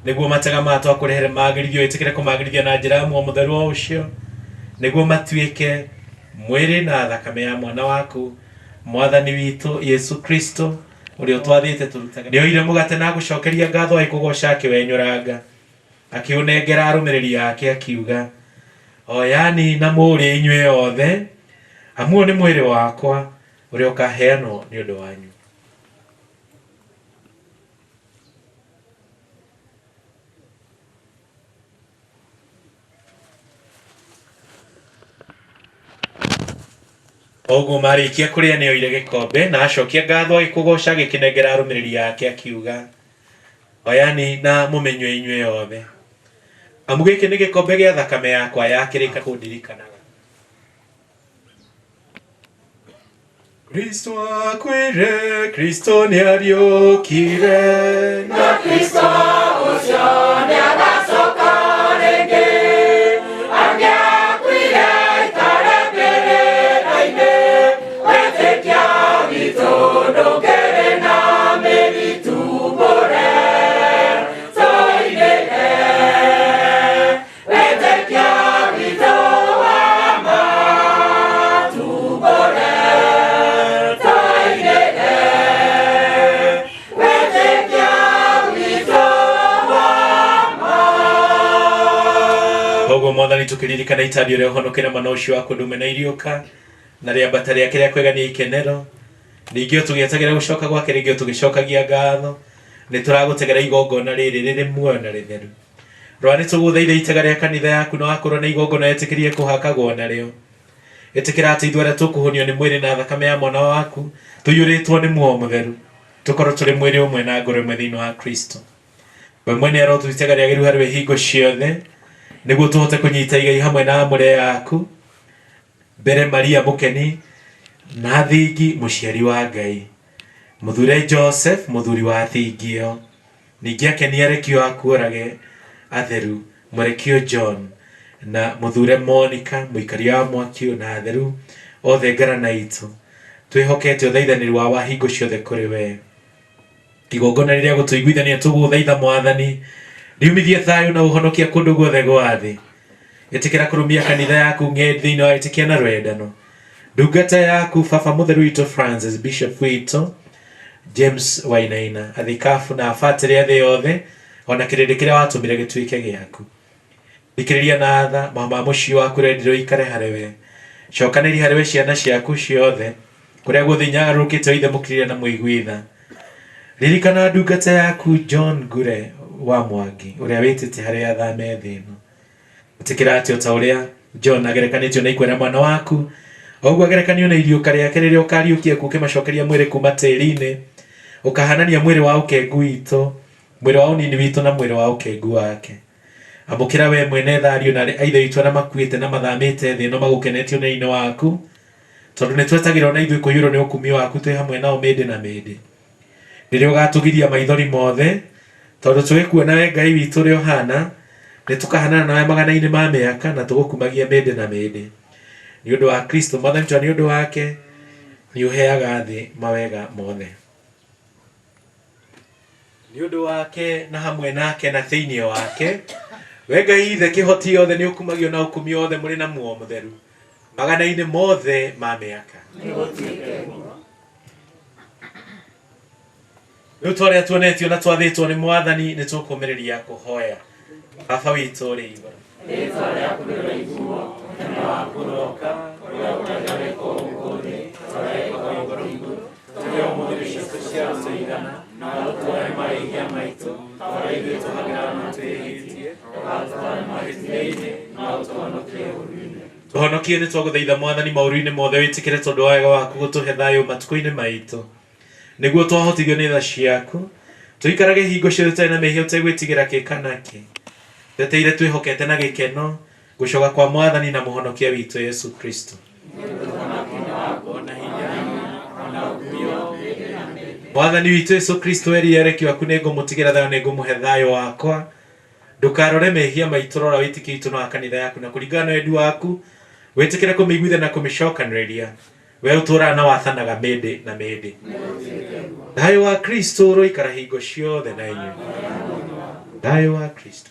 [SPEAKER 9] niguo matega matwa kurehere magirithio itikire kumagirithia na njira mwa mutheru wa ucio niguo matuike mwiri na thakame ya mwana waku mwathani witu Yesu Kristo uria twathite turutaga ni oire mugate na gucokeria ngatho aikugoca akiwenyuranga akiunengera arumiriri yake akiuga oyani na muri inywe othe amuo ni mwiri wakwa uria ukaheanwo ni undu wanyu oguo marikia kuria ni oire gikombe na acokia ngatho agikugoca agikinengera arumiriri yake akiuga oyani na mumenywe inywe othe amu giki ni gikombe gia thakame yakwa yakirika kundirikanaga Kristo akwire Kristo ni ariukire
[SPEAKER 1] na Kristo ucio ni agacoka ringi angiakwire itare mbirira-ini witikia witũ ndũngĩrĩ na mĩritumbũre tũinĩre witikia witũ wa matumbũre tũinĩre witikia witũ wa
[SPEAKER 9] oguo mwathani tukiririkana itabi uria uhonokera mwana ucio waku ndume na iriuka na riambata riake ria kwegania ikenero ningĩ tugietagira gucoka gwake ringĩ tugicokagia ngatho ni turagutegera igongona riri muoyo na ritheru rwa ni tuguthaitha itega ria kanitha yaku na wakorwo na igongona etikirie kuhakagwo narĩo itikira ati ithuĩ arĩa tukuhonio ni mwĩrĩ na thakame ya mwana waku tuyũrĩtwo ni muoyo mutheru tukorwo turi mwĩrĩ ũmwe na ngoro ĩmwe thĩinĩ wa Kristo we mwene arotu itega rĩagĩrĩru harĩwe hingo ciothe nĩguo tuhote kũnyita igai hamwe na amũre yaku mbere Maria mukeni na thingi muciari wa Ngai muthure Joseph muthuri wa thingi ĩyo ningĩ akenia arekio akuorage atheru murekio John na muthure Monica muikaria wa mwakio na atheru othe ngarana itu twihokete uthaithanĩri wa hingo ciothe kũrĩ we igongona rĩrĩa gũtũiguithania tũgũthaitha mwathani riumithie thayũ na ũhonokia kũndũ guothe gwa thĩ itikira kurumia kanitha yaku thĩinĩ wa itikia na rwendano ndungata yaku baba mutheru witũ Francis Bishop witũ James Wainaina athikabu na abatĩrĩ thĩ yothe ona kĩrĩndĩ kĩrĩa watũmire gĩtuĩke gĩaku thikĩrĩria na tha mama mũciĩ waku rendirwo ikare harĩ we cokanĩria harĩ we ciana ciaku ciothe kũrĩa guothe inyagarũrũkĩte ithe mũkirĩre na mũiguitha ririkana ndungata yaku John Ngure wa Mwangi ũrĩa wĩtĩte harĩ athame thĩ ĩno itikira atĩ ota ũrĩa John agerekanĩtio na ikwera mwana waku oguo agerekanio na iriũka rĩake rĩrĩa ũkariũkia ũkĩmacokeria mwĩrĩ kuma tĩri-inĩ ũkahanania mwĩrĩ wa ũkengu witũ mwĩrĩ wa ũnini witũ na mwĩrĩ wa ũkengu wake amũkĩra we mwene thario na aithe witũ arĩa makuĩte na mathamĩte thĩ ĩno magũkenetio nĩ-inĩ waku tondũ nĩ twetagĩrwo na ithuĩ kũiyũrwo nĩ ũkumio waku twĩ hamwe nao mĩndĩ na mĩndĩ rĩrĩa ũgatũgiria maithori mothe tondũ tũgĩkuona we Ngai witũ ũrĩa ũhana nĩ tũkahanana nawe magana-inĩ ma mĩaka na tũgũkumagia mĩndĩ na mĩndĩ nĩ ũndũ wa Kristo mwathani twa nĩ ũndũ wake nĩ ũheaga thĩ mawega mothe nĩ ũndũ wake na hamwe nake na thĩinĩ wake we Ngai ithe kĩhoti yothe nĩ ũkumagio na ũkumio wothe mũrĩ na muoyo mũtheru magana-inĩ mothe ma mĩaka. Rĩu tũrĩa tuonetio na twathĩtwo nĩ Mwathani nĩ tũkũmĩrĩria kũhoya. Baba witũ ũrĩ igũrũ,
[SPEAKER 1] rĩĩtwa rĩaku rĩroiguo, mũthenya waku ũroka, ũrĩa ũtanyarĩkwo gũkũ thĩ, tũrarĩkwo igũrũ, tũhe ũmũthĩ citũ cia gũtũigana, na ũtũhe mahĩtia maitũ, ũrĩa ithuĩ tũhagĩra na twĩhĩtie, ũgatũtwara mahĩtia-inĩ, na ũtũhonokie ũũru-inĩ.
[SPEAKER 9] Tũhonokie nĩ twagũthaitha Mwathani maũru-inĩ mothe, wĩtĩkĩre tondũ wa wega waku gũtũhe thayũ matukũ-inĩ maitũ, nĩguo twahotithio nĩ tha ciaku tũikarage hingo ciothe tũtarĩ na mehia, tũtegwĩtigĩra kĩ kana kĩ, tweteire twĩhokete na gĩkeno gũcoka kwa Mwathani na mũhonokia witũ Yesu Kristo. Mwathani witũ Yesu Kristo, weria ereki waku nĩngũmũtigĩra thayũ, nĩngũmũhe thayũ wakwa, ndũkarore mehia maitũ, rora wĩtĩkio witũ na wa kanitha yaku, na kũringana na wendi waku wĩtĩkĩre kũmĩiguithia na kũmĩcokanĩrĩria, we ũtũũraga na wathanaga mĩndĩ na mĩndĩ. Thayũ wa Kristo ũroikara hingo ciothe na inyuĩ. Thayũ wa Kristo.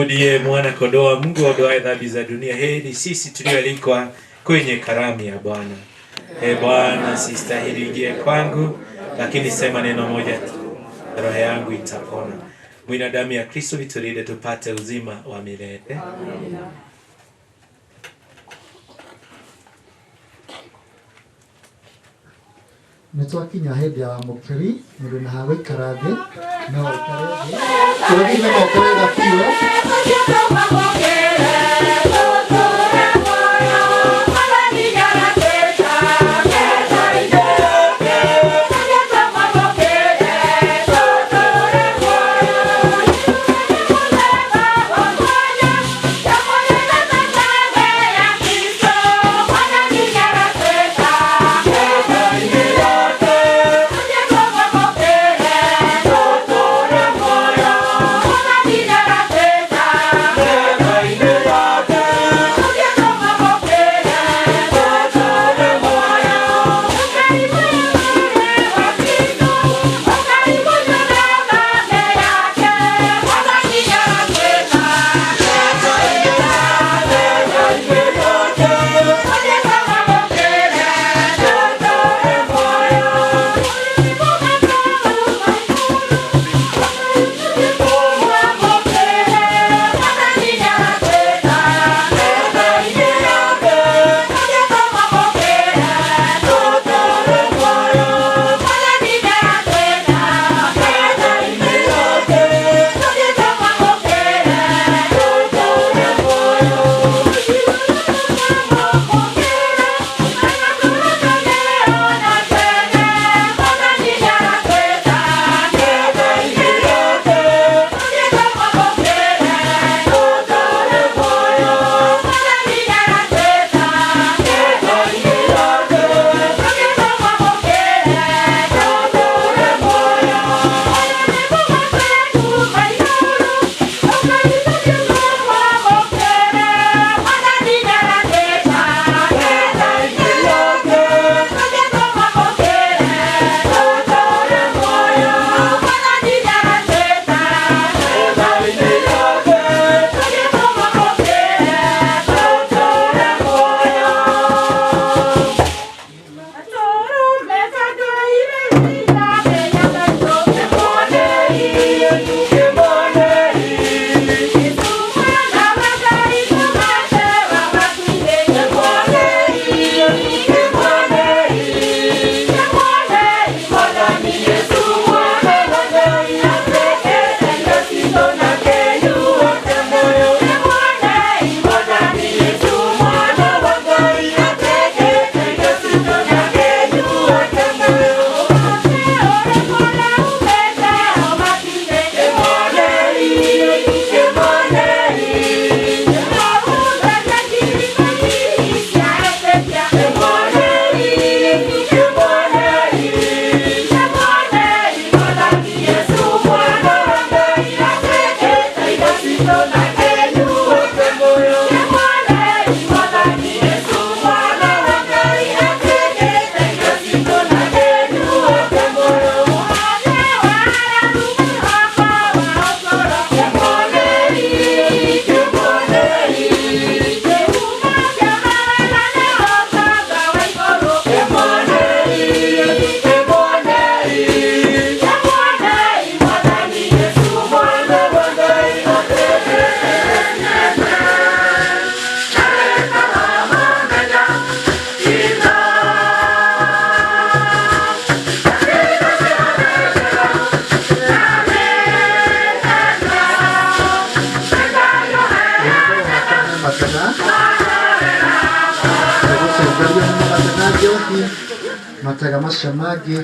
[SPEAKER 9] Ndiye mwana kondoo wa Mungu aondoaye dhambi za dunia. Heri sisi tulioalikwa kwenye karamu ya Bwana. Bwana, sistahili ingie kwangu, lakini sema neno moja tu, roho yangu itapona. Mwili na damu ya Kristo vitulinde tupate uzima wa milele.
[SPEAKER 5] Nĩtwakinya hĩndĩ ya wamũkĩri, mũndũ na ha gũikara thĩ, no ũikare thĩ, tũrũgime moko wega biũ.
[SPEAKER 1] Thank you.
[SPEAKER 5] matega macio mangĩ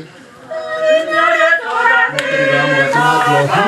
[SPEAKER 5] mũkĩrĩga mũgate na njohi.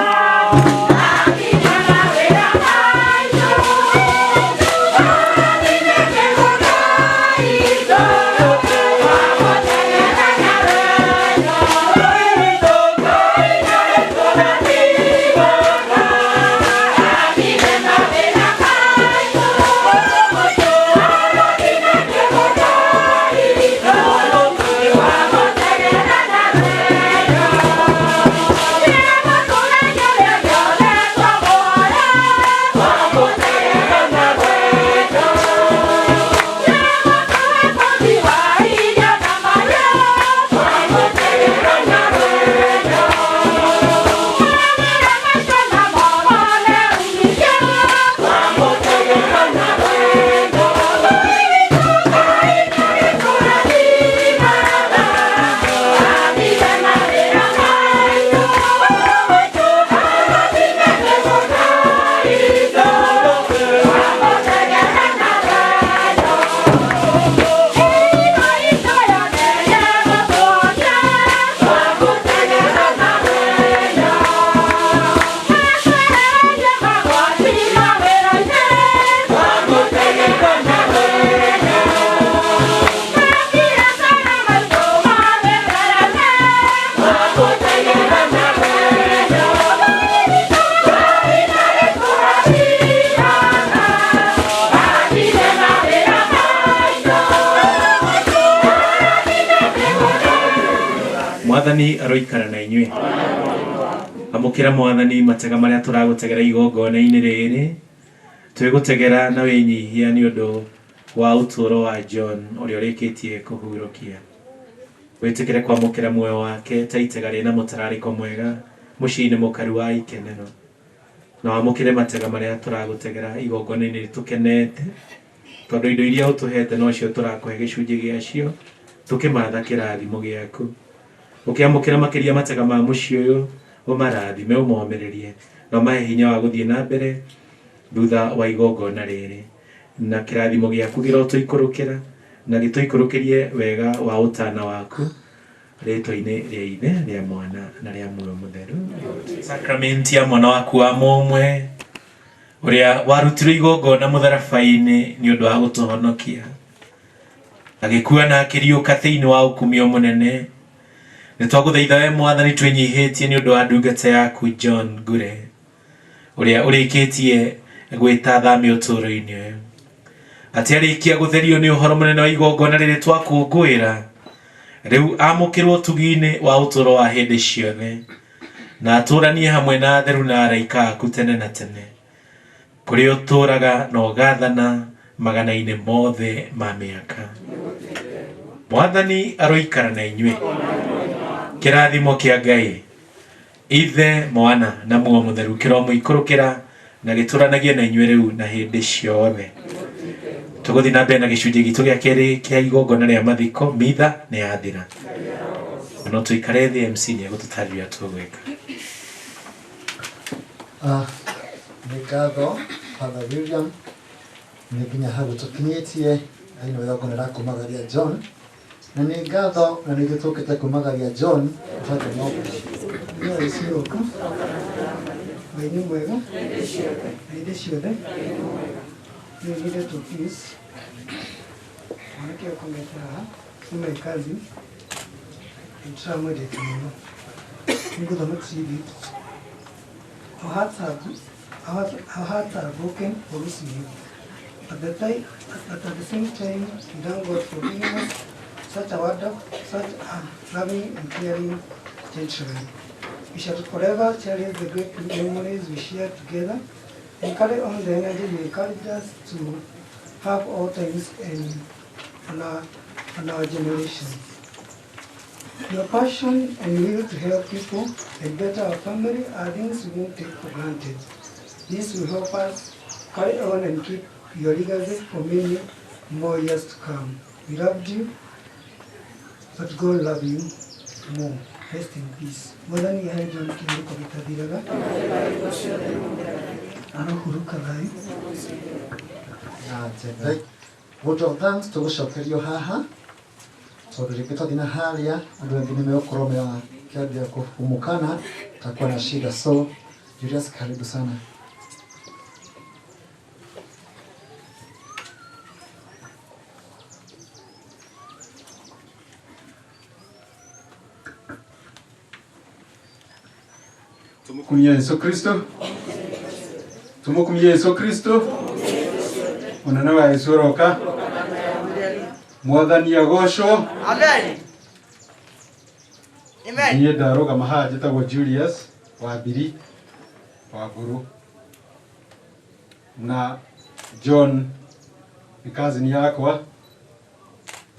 [SPEAKER 9] Mwathani aroikara na inyuĩ. Amũkĩra Mwathani matega marĩa tũragũtegera igongona-inĩ rĩrĩ. Twĩgũtegera na wĩnyihia nĩ ũndũ wa ũtũũro wa John ũrĩa ũrĩkĩtie kũhurũkia. Wĩtĩkĩre kwamũkĩra muoyo wake ta itega rĩna mũtararĩko mwega mũciĩ-inĩ mũkaru wa ikenero. Na wamũkĩre matega marĩa tũragũtegera igongona-inĩ tũkenete, tondũ indo iria ũtũhete nocio tũrakũhe gĩcunjĩ gĩacio, tũkĩmatha kĩrathimo gĩaku. Ũkĩamũkĩra makĩria matega ma mũciĩ ũyũ, ũmarathime ũmomĩrĩrie na ũmahe hinya wa gũthiĩ na mbere thutha wa igongona rĩrĩ. Na kĩrathimo gĩaku gĩrotũikũrũkĩra na gĩtũikũrũkĩrie wega wa ũtana waku rĩtwa-inĩ rĩa Ithe, rĩa Mwana na rĩa Muoyo Mũtheru. Sakramenti ya mwana waku wa mũmwe ũrĩa warutirwo igongona mũtharaba-inĩ nĩ ũndũ wa gũtũhonokia, agĩkua na akĩriũka thĩinĩ wa ũkumio mũnene. Nĩtwagũthaitha we Mwathani twĩnyihĩtie nĩ ũndũ wa ndungata yaku John Ngure ũrĩa ũrĩkĩtie gwĩta thami ũtũũro-inĩ ũyũ, atĩ arĩkia gũtherio nĩ ũhoro mũnene wa igongona rĩrĩ twakũngũĩra, rĩu amũkĩrwo ũtugi-inĩ wa ũtũũro wa hĩndĩ ciothe, na atũũranie hamwe na atheru na araika aku tene na tene, kũrĩa ũtũũraga na ũgathana magana-inĩ mothe ma mĩaka. Mwathani aroikara na inyuĩ. Kĩrathimo kĩa Ngai Ithe, Mwana na Muoyo Mũtheru kĩromũikũrũkĩra na gĩtũũranagie na inyuĩ rĩu na hĩndĩ ciothe. Tũgũthiĩ na mbere na gĩcunjĩ gitũ gĩa kerĩ kĩa igongona rĩa mathiko, mitha nĩ yathira. No tũikare thĩ, MC nĩ egũtũtarĩria tũgwĩka.
[SPEAKER 5] Nĩ ngatho Father William, nĩ nginya hau tũkinyĩtie thĩinĩ wa igongona rĩa kũmagaria John, na nĩ ngatho na nĩ gĩtũkĩte kũmagaria John Father Noble ciroka Ngai mwega hĩndĩ ciothe nĩ githĩtwo peace mwanake ũkomete haha nĩ my cousin nĩtũramwendete mũno nĩngũthoma TV. Our hearts are broken for losing you. At the same time, we thank God for giving us such a loving and caring gentleman. We shall forever cherish the great memories we shared together and carry on the energy you encouraged us to have all times and on our generation. Your passion and will to help people and better our family are things we won't take for granted. This will help us carry on and keep your legacy for many more years to come. We loved you, but God love you more. Rest in peace. Mwathani yahe John kĩhurũko gĩtathiraga. Arohurũka thayũ. Vote of thanks tũgũcokerio haha. tondũ rĩngĩ twathiĩ na harĩa andũ angĩ nĩ megũkorwo kĩambia kũhumũkana, takuwa na shida. So Julius, karibu sana.
[SPEAKER 13] Tumukumie Yesu Kristo. Tumukumie Yesu Kristo. Munene wa Yesu roka. Mwathani agocwo.
[SPEAKER 2] Amen. Amen.
[SPEAKER 13] Niĩ ndarũgama haha njĩtagwo Julius Wambiri Wamburu, na John ni cousin yakwa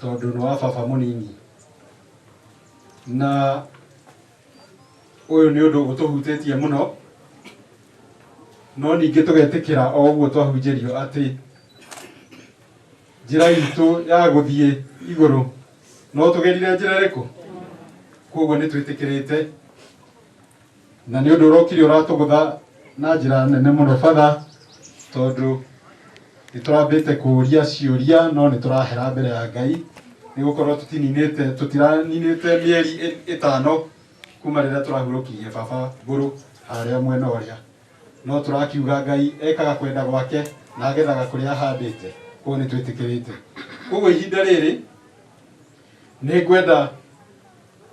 [SPEAKER 13] tondũ nĩ wa baba mũnini, na ũyũ nĩ ũndũ ũtũhutĩtie mũno, no ningĩ tũgetĩkĩra o ũguo twahunjĩrio atĩ njĩra itũ ya gũthiĩ igũrũ no tũgerire njĩra ĩrĩkũ. Koguo nĩ twĩtĩkĩrĩte, na nĩ ũndũ ũrokire ũratũgũtha na njĩra nene mũno batha, tondũ nĩ tũrambĩte kũũria ciũria no nĩ tũrahera mbere ya Ngai, nĩ gũkorwo tũtiraninĩte mĩeri 5 kuma rĩrĩa tũrahurũkirie baba Mbũrũ harĩa mwena ũrĩa, no tũrakiuga Ngai ekaga kwenda gwake na agethaga kũrĩa ahandĩte. Koguo nĩ twĩtĩkĩrĩte. Koguo ihinda rĩrĩ nĩ ngwenda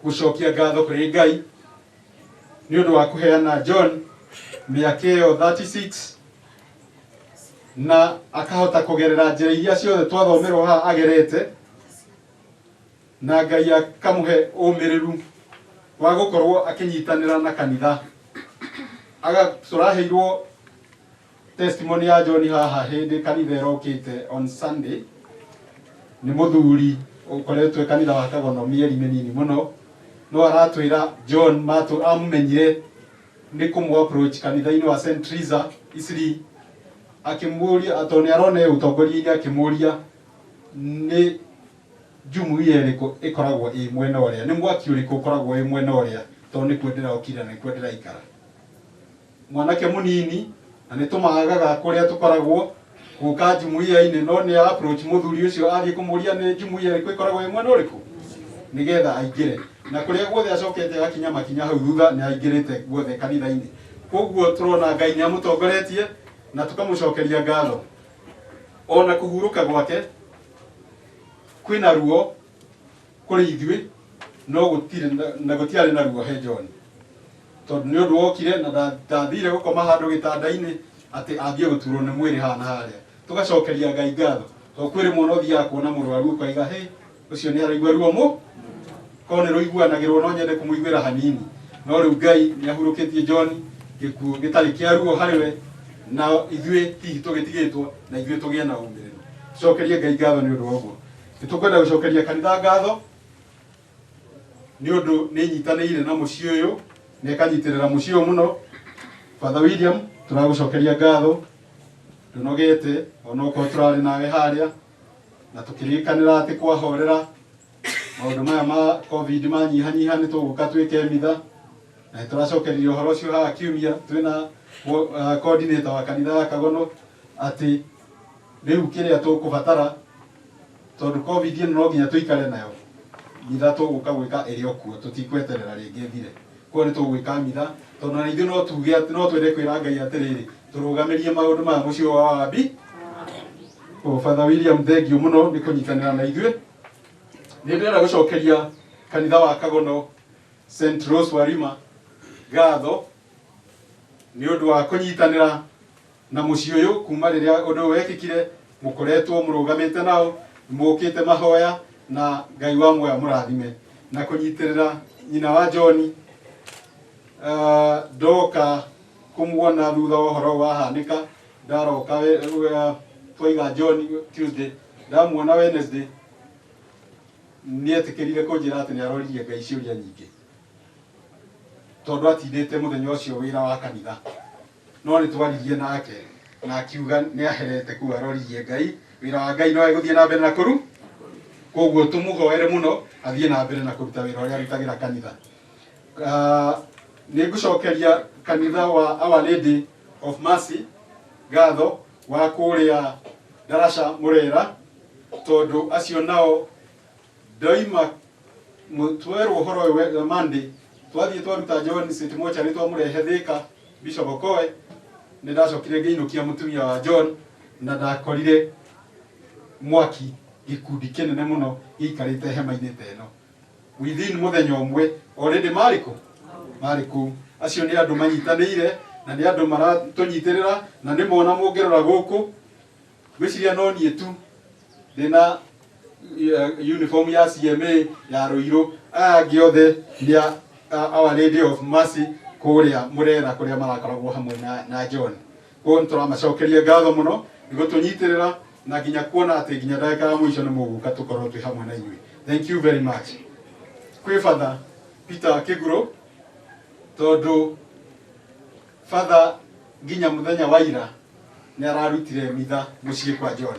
[SPEAKER 13] gũcokia ngatho kũrĩ Ngai nĩ ũndũ wa kũheana John mĩaka ĩyo 36 na akahota kũgerera njĩra iria ciothe twathomerwo haha agerete, na Ngai akamũhe ũmĩrĩru wa gũkorwo akĩnyitanĩra na kanitha. Tũraheirwo testimony ya John haha hĩndĩ kanitha ĩrokĩte on Sunday, nĩ mũthuri ũkoretwo kanitha wa Kagono mĩeri mĩnini mũno, no aratwĩra John amũmenyire nĩ kũmũ approach kanitha-inĩ wa St. Teresa Isiri, akĩmũria atĩ nĩ arona ũtongoria-inĩ, akĩmũria nĩ jumuiya ĩrĩkũ ĩkoragwo ĩ mwena ũrĩa, nĩ mwaki ũrĩkũ ũkoragwo ĩ mwena ũrĩa, tondũ nĩ kuo ndĩrokire na nĩ kuo ndĩraikara. Mwanake mũnini na nĩ tũmagaga kũrĩa tũkoragwo gũka jumuiya-inĩ, no nĩ approach mũthuri ũcio athiĩ kũmũria nĩ jumuiya ĩrĩkũ ĩkoragwo ĩ mwena ũrĩkũ, nĩgetha aingĩre. Na kũrĩa guothe acokete akinya makinya hau thutha nĩ aingĩrĩte guothe kanitha-inĩ. Koguo tũrona Ngai nĩ amũtongoretie na tũkamũcokeria ngatho. Ona kũhurũka gwake kwĩna ruo kũrĩ ithuĩ, no gũtiarĩ na ruo he John, tondũ nĩ ũndũ wokire na ndathire gũkoma handũ gĩtanda-inĩ atĩ ambie gũturwo nĩ mwĩrĩ haha na harĩa. Tũgacokeria Ngai ngatho, tondũ kwĩrĩ mwana ũthiaga kuona mũrwaru ũkaiga hĩ ũcio nĩ araigua ruo korwo nĩ rũiguanagĩrwo no nyende kũmũiguĩra hanini, no rĩu Ngai nĩ ahurũkĩtie John gĩkuũ gĩtarĩ kĩa ruo harĩ we, na ithuĩ hihi tũgĩtigĩtwo na ithuĩ tũgĩe na ũmĩrĩru. Cokerie Ngai ngatho nĩ ũndũ wa ũguo. Nĩ tũkwenda gũcokeria kanitha ngatho nĩ ũndũ nĩ nyitanĩire na mũciĩ ũyũ na ĩkanyitĩrĩra mũciĩ ũyũ mũno. Father William, tũragũcokeria ngatho, ndũnogete onokorwo tũrarĩ nawe harĩa na tũkĩrĩkanĩra atĩ kwahorera maũndũ maya ma COVID manyihanyiha nĩ tũgũka twĩke mitha, na tũracokeria ũhoro ũcio haha kiumia twĩna coordinator wa kanitha ya Kagono atĩ rĩu kĩrĩa tũkũbatara, tondũ COVID ĩno no nginya tũikare nayo, mitha tũgũka gwĩka ĩrĩ o kuo, tũtikweterera rĩngĩ thire. Koguo nĩ tũgwĩka mitha, tondũ na ithuĩ no tuge atĩ no twende kwĩra Ngai atĩrĩrĩ tũrũgamĩrie maũndũ maya mũciĩ wa Wambi. Father William, thengiũ mũno nĩ kũnyitanĩra na ithuĩ. Nĩ ndĩrenda gũcokeria kanitha wa Kagono St. Rose Warima ngatho nĩ ũndũ wa kũnyitanĩra na mũciĩ ũyũ kuma rĩrĩa ũndũ ũyũ wekĩkire. Mũkoretwo mũrũgamĩte nao, mũkĩte mahoya na Ngai wa muoyo mũrathime na kũnyitĩrĩra nyina wa John. Ndoka kũmuona thutha wa ũhoro wahanĩka, ndaroka twaiga John Tuesday, ndamuona Wednesday, nĩ etĩkĩrire kũnjĩra atĩ nĩ aroririe Ngai ciũria nyingĩ, tondũ atindĩte mũthenya ũcio wĩra wa kanitha, no nĩ twaririe nake na akiuga nĩ aherete kũu aroririe Ngai, wĩra wa Ngai no egũthiĩ na mbere na kũru. Koguo tũmũhoere mũno athiĩ na mbere na kũruta wĩra ũrĩa arutagĩra kanitha. Nĩ ngũcokeria kanitha wa Our Lady of Mercy ngatho wa kũrĩa Darasha Mũrera, tondũ acio nao Daima mutwerwo horo we Monday twathie twaruta John St. Mochari twamurehe Thika Bishop Okoe nĩ ndacokire ngĩinũkia mũtumia wa John na ndakorire mwaki gĩkundi kĩnene mũno gĩikarĩte hema-inĩ ta ĩno within mũthenya ũmwe already marĩ kũu acio nĩ andũ manyitanĩire na nĩ andũ maratũnyitĩrĩra na nĩ mona mũngĩrora gũkũ gwĩciria no niĩ tu ndĩna uniform ya CMA ya Rũirũ aya angĩ othe nĩ Our Lady of Mercy kũrĩa Mũrera kũrĩa marakoragwo hamwe na John. Koguo nĩtũramacokeria ngatho mũno nĩ gũtũnyitĩrĩra na nginya kuona atĩ nginya ndagĩka ya mũico nĩ mũgũka tũkorwo twĩ hamwe na inyuĩ. Thank you very much. Kwĩ Father Peter Kĩgũrũ tondũ Father nginya mũthenya wa ira nĩ ararutire mitha mũciĩ kwa John.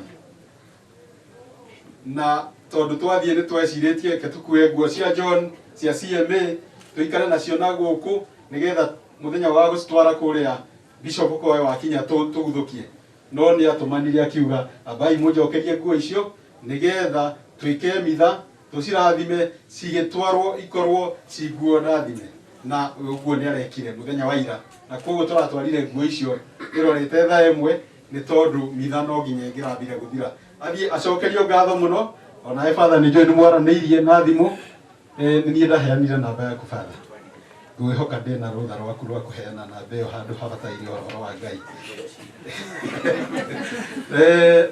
[SPEAKER 13] Na tondũ twathiĩ nĩ twecirĩtie ke tukue nguo cia John cia CMA tuikare nacio na gũkũ nigetha muthenya wa gũcitwara kũrĩa Bishop Okoe wakinya tũguthũkie no nĩ atũmanire akiuga abai mũnjokerie nguo icio nigetha twike mitha tũcirathime cigĩtwarwo ikorwo ci nguo ndathime na ũguo nĩ arekire muthenya wa ira na koguo tũratwarire nguo icio irorete tha ĩmwe nĩ tondũ mitha no nginya ĩngĩrathire gũthira athiĩ acokerio ngatho mũno ona Father nĩ njũĩ nĩ mwaranĩirie na thimũ niĩ ndaheanire namba yaku Father ngwĩhoka ndĩna rũtha rwaku rwa kũheana namba ĩyo handũ habataire ũhoro wa Ngai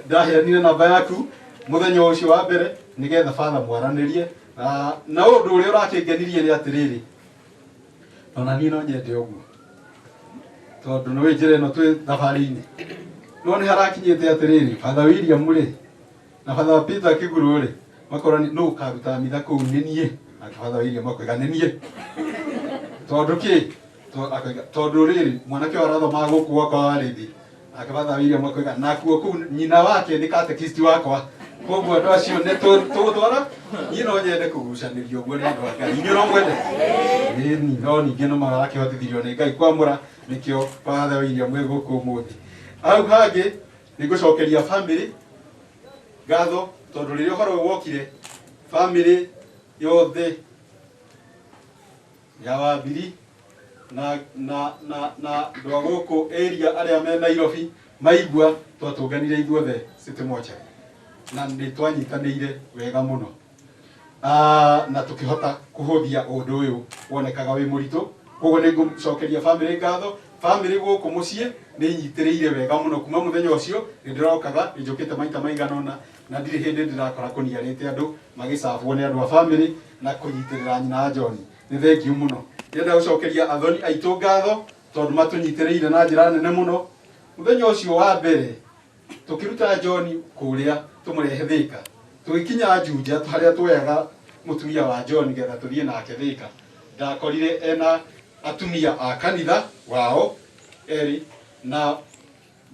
[SPEAKER 13] ndaheanire namba yaku mũthenya ũcio wa mbere nigetha Father mwaranĩrie na ũndũ ũrĩa ũrakĩngenirie nĩ atĩrĩrĩ ona niĩ no nyende ũguo tondũ nĩ njĩra ĩno twĩ thabarĩ-inĩ no nĩ harakinyĩte atĩrĩrĩ Father William rĩ na Father Peter Kĩgũrũ rĩ makorani no ũkaruta mitha kũu nĩ niĩ na Father William akoiga nĩ niĩ tondũ kĩ tondũ rĩrĩ mwanake arathoma gũkũ gwakwa warĩthi nake Father William akoiga nakuo kũu nyina wake nĩ katekist wakwa koguo andũ acio nĩ tũgũtwara niĩ no nyende kũgucanĩrio ũguo nĩ andũ a Ngai inyuĩ no mwende ĩni no ningĩ no marakĩhotithirio nĩ Ngai kwamũra nĩkĩo Father William wĩ gũkũ ũmũthĩ hau hangĩ nĩ ngũcokeria family ngatho tondũ rĩrĩa ũhoro wokire family yothe ya Wambiri na andũ a gũkũ area arĩa me Nairobi maigua twatũnganire ithuothe City Mochari na nĩ twanyitanĩire wega mũno na tũkĩhota kũhũthia ũndũ ũyũ wonekaga wĩ mũritũ koguo nĩ ngũcokeria family ngatho family gũkũ mũciĩ nĩ nyitĩrĩire wega mũno kuma mũthenya ũcio nĩ ndĩrokaga nĩ njũkĩte maita maigana ũna na ndirĩ hĩndĩ ndĩrakora kũniarĩte andũ magĩcabwo nĩ andũ a family na kũnyitĩrĩra nyina John nĩ thengiũ mũno ndĩrenda gũcokeria athoni aitũ ngatho tondũ matũnyitĩrĩire na njĩra nene mũno mũthenya ũcio wa mbere tũkĩruta John kũrĩa tũmũrehe Thika tũgĩkinya Juja harĩa tuoyaga mũtumia wa John getha tũthiĩ nake Thika ndakorire ena atumia a kanitha wao eri na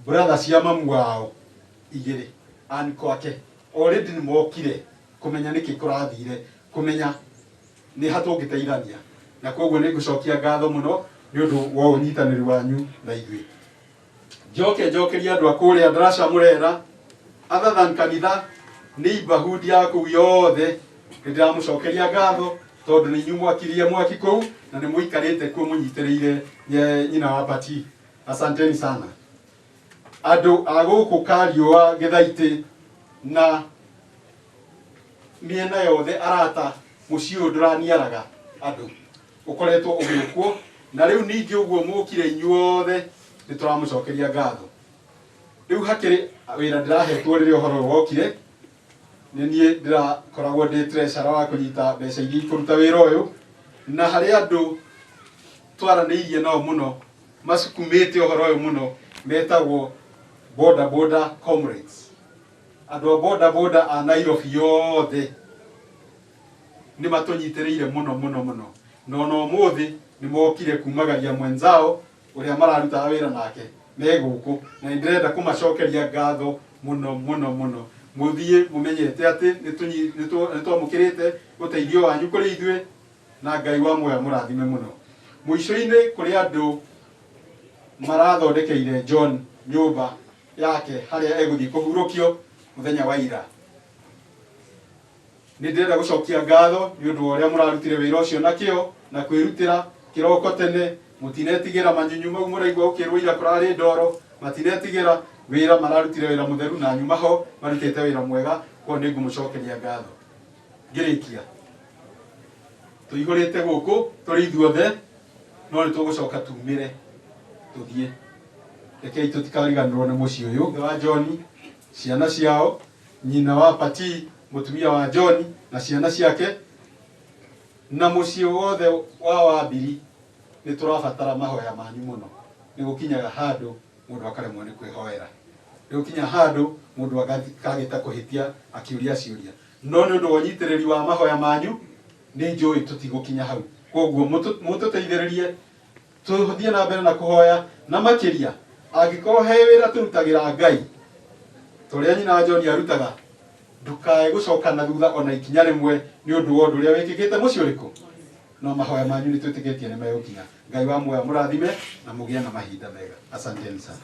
[SPEAKER 13] brother cia mamu wao igĩrĩ aniko ake already nĩ mokire kũmenya nĩkĩ kũrathire kũmenya nĩ hatũngĩteithania na koguo nĩ ngũcokia ngatho mũno nĩ ũndũ wa ũnyitanĩri wanyu na ithuĩ njokeria andũ a kũrĩa Ndarasha Mũrera other than kanitha neighborhood ya kũu yothe nĩ ndĩramũcokeria ngatho tondũ nĩ inyuĩ mwakirie mwaki kũu na nĩ mũikarĩte kuo mũnyitĩrĩire nyina wa Pati asanteni sana andũ a gũkũ Kariũa Gĩthaitĩ na mĩena yothe arata mũciĩ ũyũ ndũraniaraga andũ ũkoretwo ũgĩũkwo na rĩu ningĩ ũguo mũkire inyuothe nĩ tũramũcokeria ngatho rĩu hakĩrĩ wĩra ndĩrahetwo rĩrĩa ũhoro wokire nĩ niĩ ndĩrakoragwo ndĩ treasurer wa kũnyita mbeca iria ikũruta wĩra ũyũ na harĩ andũ twaranĩirie nao mũno macukumĩte ũhoro ũyũ mũno metagwo boda comrades andũ a boda a Nairobi yothe nĩ matũnyitĩrĩire mũno no ũmũthĩ nĩ mokire kumagaria mwenzao ũrĩa mararutaga wĩra nake me gũkũ na nĩ ndĩrenda kũmacokeria ngatho mũno mũthiĩ mũmenyete atĩ nĩ twamũkĩrĩte ũteithio wanyu kũrĩ ithuĩ na Ngai wa muoyo mũrathime mũno mũico-inĩ kũrĩ andũ marathondekeire John nyũmba yake harĩa egũthiĩ kũhurũkio mũthenya wa ira nĩ ndĩrenda gũcokia ngatho nĩ ũndũ wa ũrĩa mũrarutire wĩra ũcio na kĩo na kwĩrutĩra kĩroko tene, mũtinetigĩra manyunyu mau mũraigua ũkĩrwo ira kũrarĩ ndoro, matinetigĩra wĩra, mararutire wĩra mũtheru na nyuma ho marutĩte wĩra mwega, kwa nĩ ngũmũcokeria ngatho. Ngĩrĩkia tũihũrĩte gũkũ tũrĩ ithuothe, no nĩ tũgũcoka tumĩre tũthiĩ. Rekei tũtikariganĩrwo nĩ mũciĩ ũyũ wa John, ciana ciao, nyina wa Pati, mũtumia wa John na ciana ciake, na mũciĩ wothe wa Wambiri. Nĩ tũrabatara mahoya manyu mũno. Nĩ gũkinyaga handũ mũndũ akaremwo nĩ kwĩhoera, nĩ gũkinya handũ mũndũ akagĩta kũhĩtia akĩũria ciũria, no nĩ ũndũ wa ũnyitĩrĩri wa mahoya manyu nĩ njũĩ tũtigũkinya hau. Koguo mũtũteithĩrĩrie tũthiĩ na mbere na kũhoya, na makĩria angĩkorwo he wĩra tũrutagĩra Ngai tũrĩa nyina wa John arutaga, ndukae gũcoka na thutha ona ikinya rĩmwe nĩ ũndũ wa ũndũ ũrĩa wĩkĩkĩte mũciĩ ũrĩkũ. No mahoya manyu nĩ twĩtĩkĩtie nĩ megũkinya. Ngai wa muoyo mũrathime na mũgĩe na mahinda mega. Asanteni sana.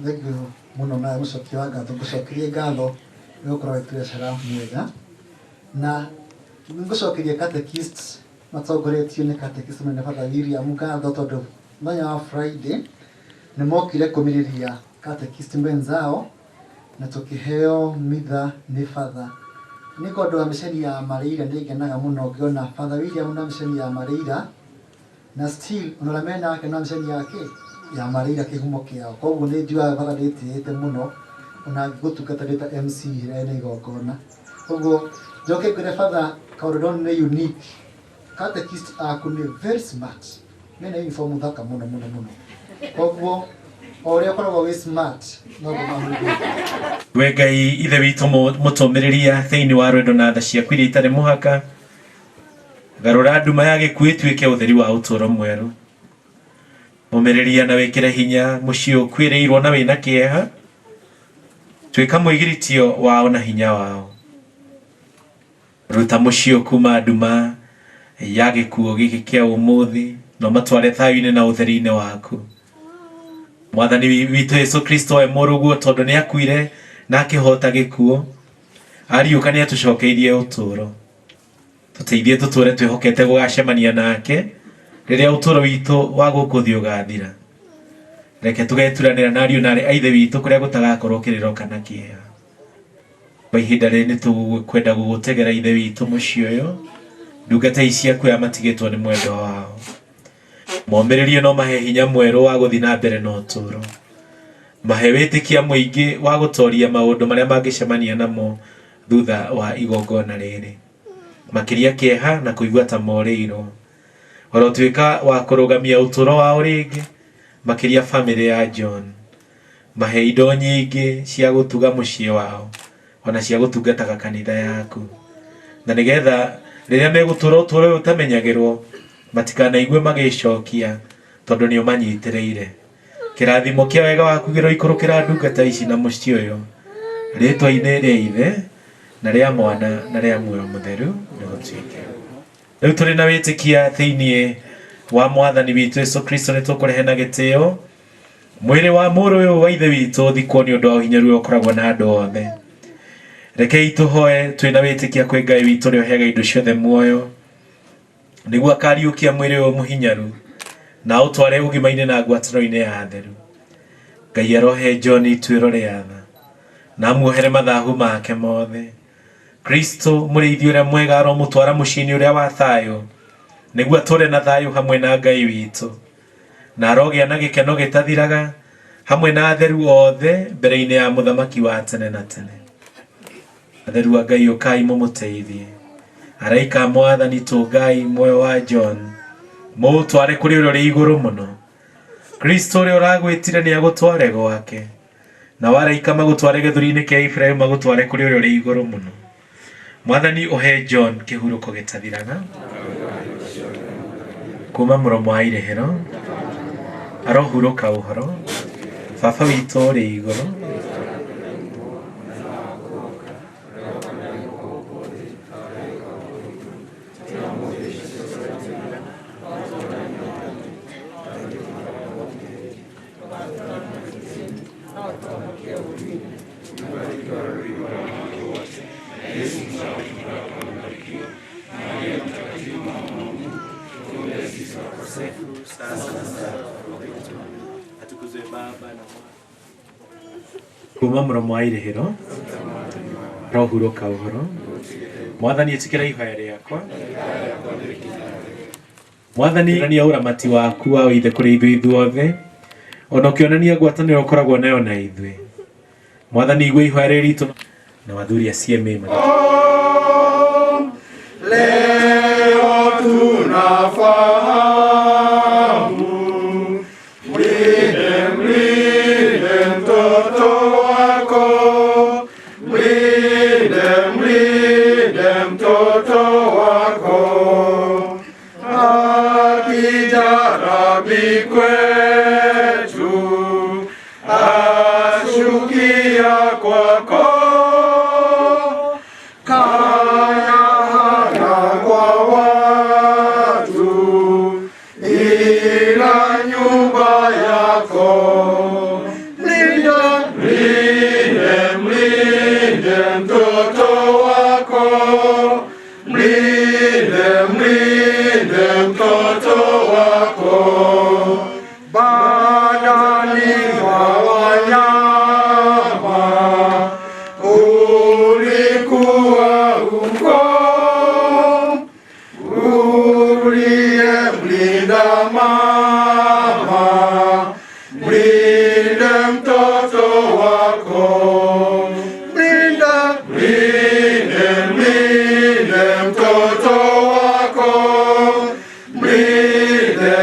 [SPEAKER 5] Thengio mũno na mũcokia wa ngatho, ngũcokerie ngatho nĩ gũkorwo gĩturecera mwega, na ngũcokerie catechist matongoretio nĩ catechist mũnene Father William ngatho, tondũ mũthenya wa Friday nĩ mokire kũmĩrĩria catechist mwenzao na tũkĩheo mitha nĩ Father. Nĩ ũndũ wa mĩceni ya Marĩira nĩ ngenaga mũno ngĩona Father William na mĩceni ya Marĩira, na still ona mena yake na mĩceni yake ya Marĩira kĩhumo kĩao. Koguo nĩ njuaga Father nĩtĩĩte mũno ona gũtungata rĩta MC rĩa igongona. Koguo njoke ngwĩre Father kaũndũ nĩ unique. Catechist aku nĩ very smart, mena uniform thaka mũno mũno mũno. Koguo o ũrĩa ũkoragwo wĩ smart no gũmahũthĩra.
[SPEAKER 9] We Ngai ithe witũ mũtũmĩrĩria thĩinĩ wa rwendo na tha ciaku iria itarĩ mũhaka, garũra nduma ya gĩkuũ ĩtuĩke ũtheri wa ũtũũro mwerũ. Mũmĩrĩria na wĩkĩre hinya mũciĩ ũkuĩrĩirwo na wĩna kĩeha, tuĩka mũigiritio wao na hinya wao. Ruta mũciĩ kuma nduma ya gĩkuũ gĩkĩ kĩa ũmũthĩ na ũmatware thayũ-inĩ na ũtheri-inĩ waku. Mwathani witũ Yesu Kristo we mũrũguo, tondũ nĩ akuire na akĩhota gĩkuũ, ariũka nĩ atũcokeirie ũtũũro. Tũteithie tũtũũre twĩhokete gũgacemania nake rĩrĩa ũtũũro witũ wa gũkũ thĩ ũgathira. Reke tũgeturanĩra na ariũ na aarĩ a ithe witũ kũrĩa gũtagakorwo kĩrĩro kana kĩeha. Kwa ihinda rĩrĩ nĩ tũkwenda gũgũtegera ithe witũ mũciĩ ũyũ, ndungata ici ciaku matigĩtwo nĩ mwendwa wao. Momĩrĩrie no mahe hinya mwerũ wa gũthiĩ na mbere na ũtũũro. Mahe wĩtĩkia mũingĩ wa gũtoria maũndũ marĩa mangĩcemania namo thutha wa igongona rĩrĩ, makĩria kĩeha na kũigua ta morĩirwo. Oro tuĩka wa kũrũgamia ũtũũro wao rĩngĩ, makĩria bamĩrĩ ya John. Mahe indo nyingĩ cia gũtuga mũciĩ wao, ona cia gũtungataga kanitha yaku, na nĩgetha rĩrĩa megũtũũra ũtũũro ũyũ ũtamenyagĩrwo matikanaigwe magĩcokia, tondũ nĩ ũmanyitĩrĩire. Kĩrathimo kĩa wega waku gĩroikũrũkĩra ndungata ici na mũciĩ ũyũ, rĩĩtwa-inĩ rĩa Ithe na rĩa Mwana na rĩa Muoyo Mũtheru nĩgũtuĩke. Rĩu tũrĩ na wĩtĩkia thĩinĩ wa Mwathani witũ Yesu Kristo nĩ tũkũrehe na gĩtĩo mwĩrĩ wa mũrũ ũyũ wa ithe witũ thikwo nĩ ũndũ wa ũhinyaru ũrĩa ũkoragwo na andũ othe. Rekei tũhoe twĩna wĩtĩkia kwĩ Ngai witũ ũrĩa ũheaga indo ciothe muoyo, nĩguo akariũkia mwĩrĩ ũyũ mũhinyaru na ũtware ũgima-inĩ na ngwatanĩro-inĩ ya atheru. Ngai arohe John ituĩro rĩa tha na amuohere mathahu make mothe. Kristo mũrĩithi ũrĩa mwega aromũtwara mũciĩ-inĩ ũrĩa wa thayũ, nĩguo atũre na thayũ hamwe na Ngai witũ, na arogĩa na gĩkeno gĩtathiraga hamwe na atheru othe mbere-inĩ ya mũthamaki wa tene na tene. Atheru a Ngai ũkai mũmũteithie. Araika a Mwathani tũngai muoyo wa John, mũũtware kũrĩ ũrĩa ũrĩ igũrũ mũno. Kristo ũrĩa ũragwĩtire nĩ agũtware gwake, na waraika magũtware gĩthũri-inĩ kĩa Iburahĩmu magũtware kũrĩ ũrĩa ũrĩ igũrũ mũno. Mwathani ũhe John kĩhurũko gĩtathiraga kuma mũromo wa irĩhĩro, arohurũka ũhoro. Baba witũ ũrĩ igũrũ,
[SPEAKER 1] Yesu mzao wako mbarikiwa. Maria mtakatifu mama wa Mungu, tuombee sisi wakosefu, sasa na saa ya kufa kwetu. Atukuzwe Baba na Mwana.
[SPEAKER 9] Kuma muromo wa irihiro rohuroka uhoro Mwathani etikira ihoya riakwa Mwathani nani uramati waku wa ithe kuri ithuothe ona ukionania ngwataniro ukoragwo nayo na ithuĩ Mwathani igwe ihoya ritu na wathuri acie mema
[SPEAKER 2] leo tunafahamu mlinde mtoto wako, mlinde mtoto wako, akija Rabi kwetu, ashukia kwako, kaya hana kwa watu, ila nyumba yako. Mlinde mtoto wako, mlinde mtoto wako, badani mwa wanyama ulikuwa huko, uliyemlinda mama, mlinde mtoto wako, mlinde mtoto wako, mlinde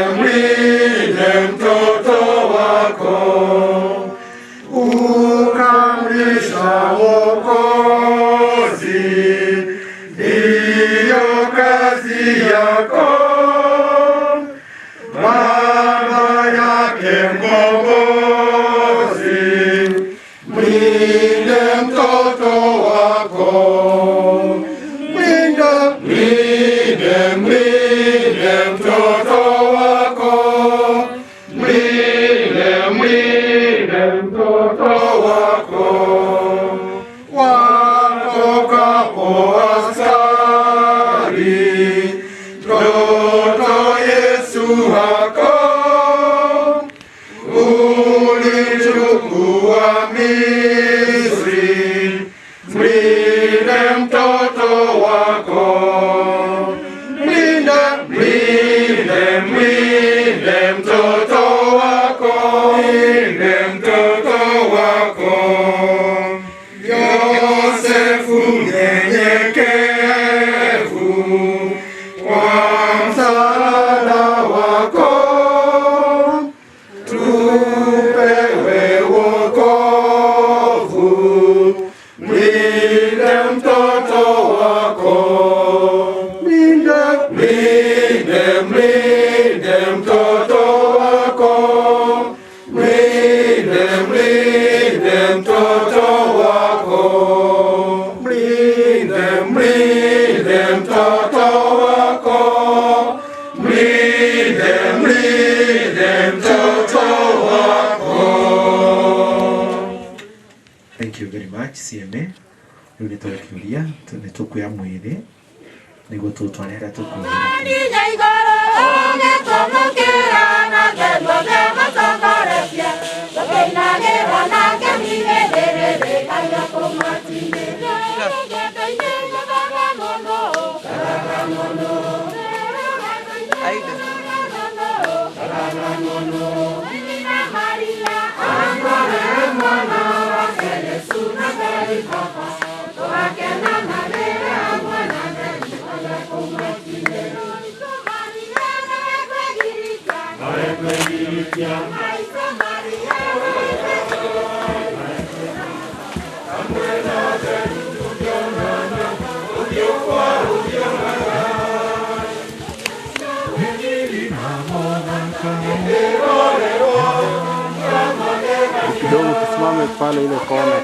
[SPEAKER 2] mtoto wako, ukamilisha Mwokozi, ndiyo kazi yako, Baba yake mkombozi, mlinde mtoto wako, mlinde mtoto wako, mlinde mtoto wako, watokapo askari, mtoto Yesu hako, ulichukua Misri, mlinde mtoto wako, mlinde mtoto wako, mlinde mtoto wako, Yosefu mnyenyekevu, kwa msaada wako tupewe wokovu, mlinde mtoto wako, mlinde mtoto wako, mlinde mtoto wako, mlinde mtoto wako, mlinde mtoto wako.
[SPEAKER 9] Thank you very much CMA rĩu nĩ tũrĩkĩũria nĩ tũkuoya mwĩrĩ nĩguo tũtware harĩa tũkuoya
[SPEAKER 13] Kidogo tusimame pale ile kona.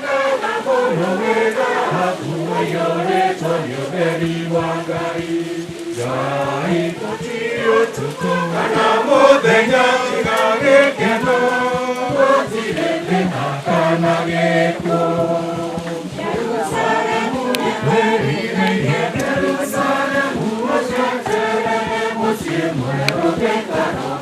[SPEAKER 2] Jerusalem,
[SPEAKER 1] Nyaruke kano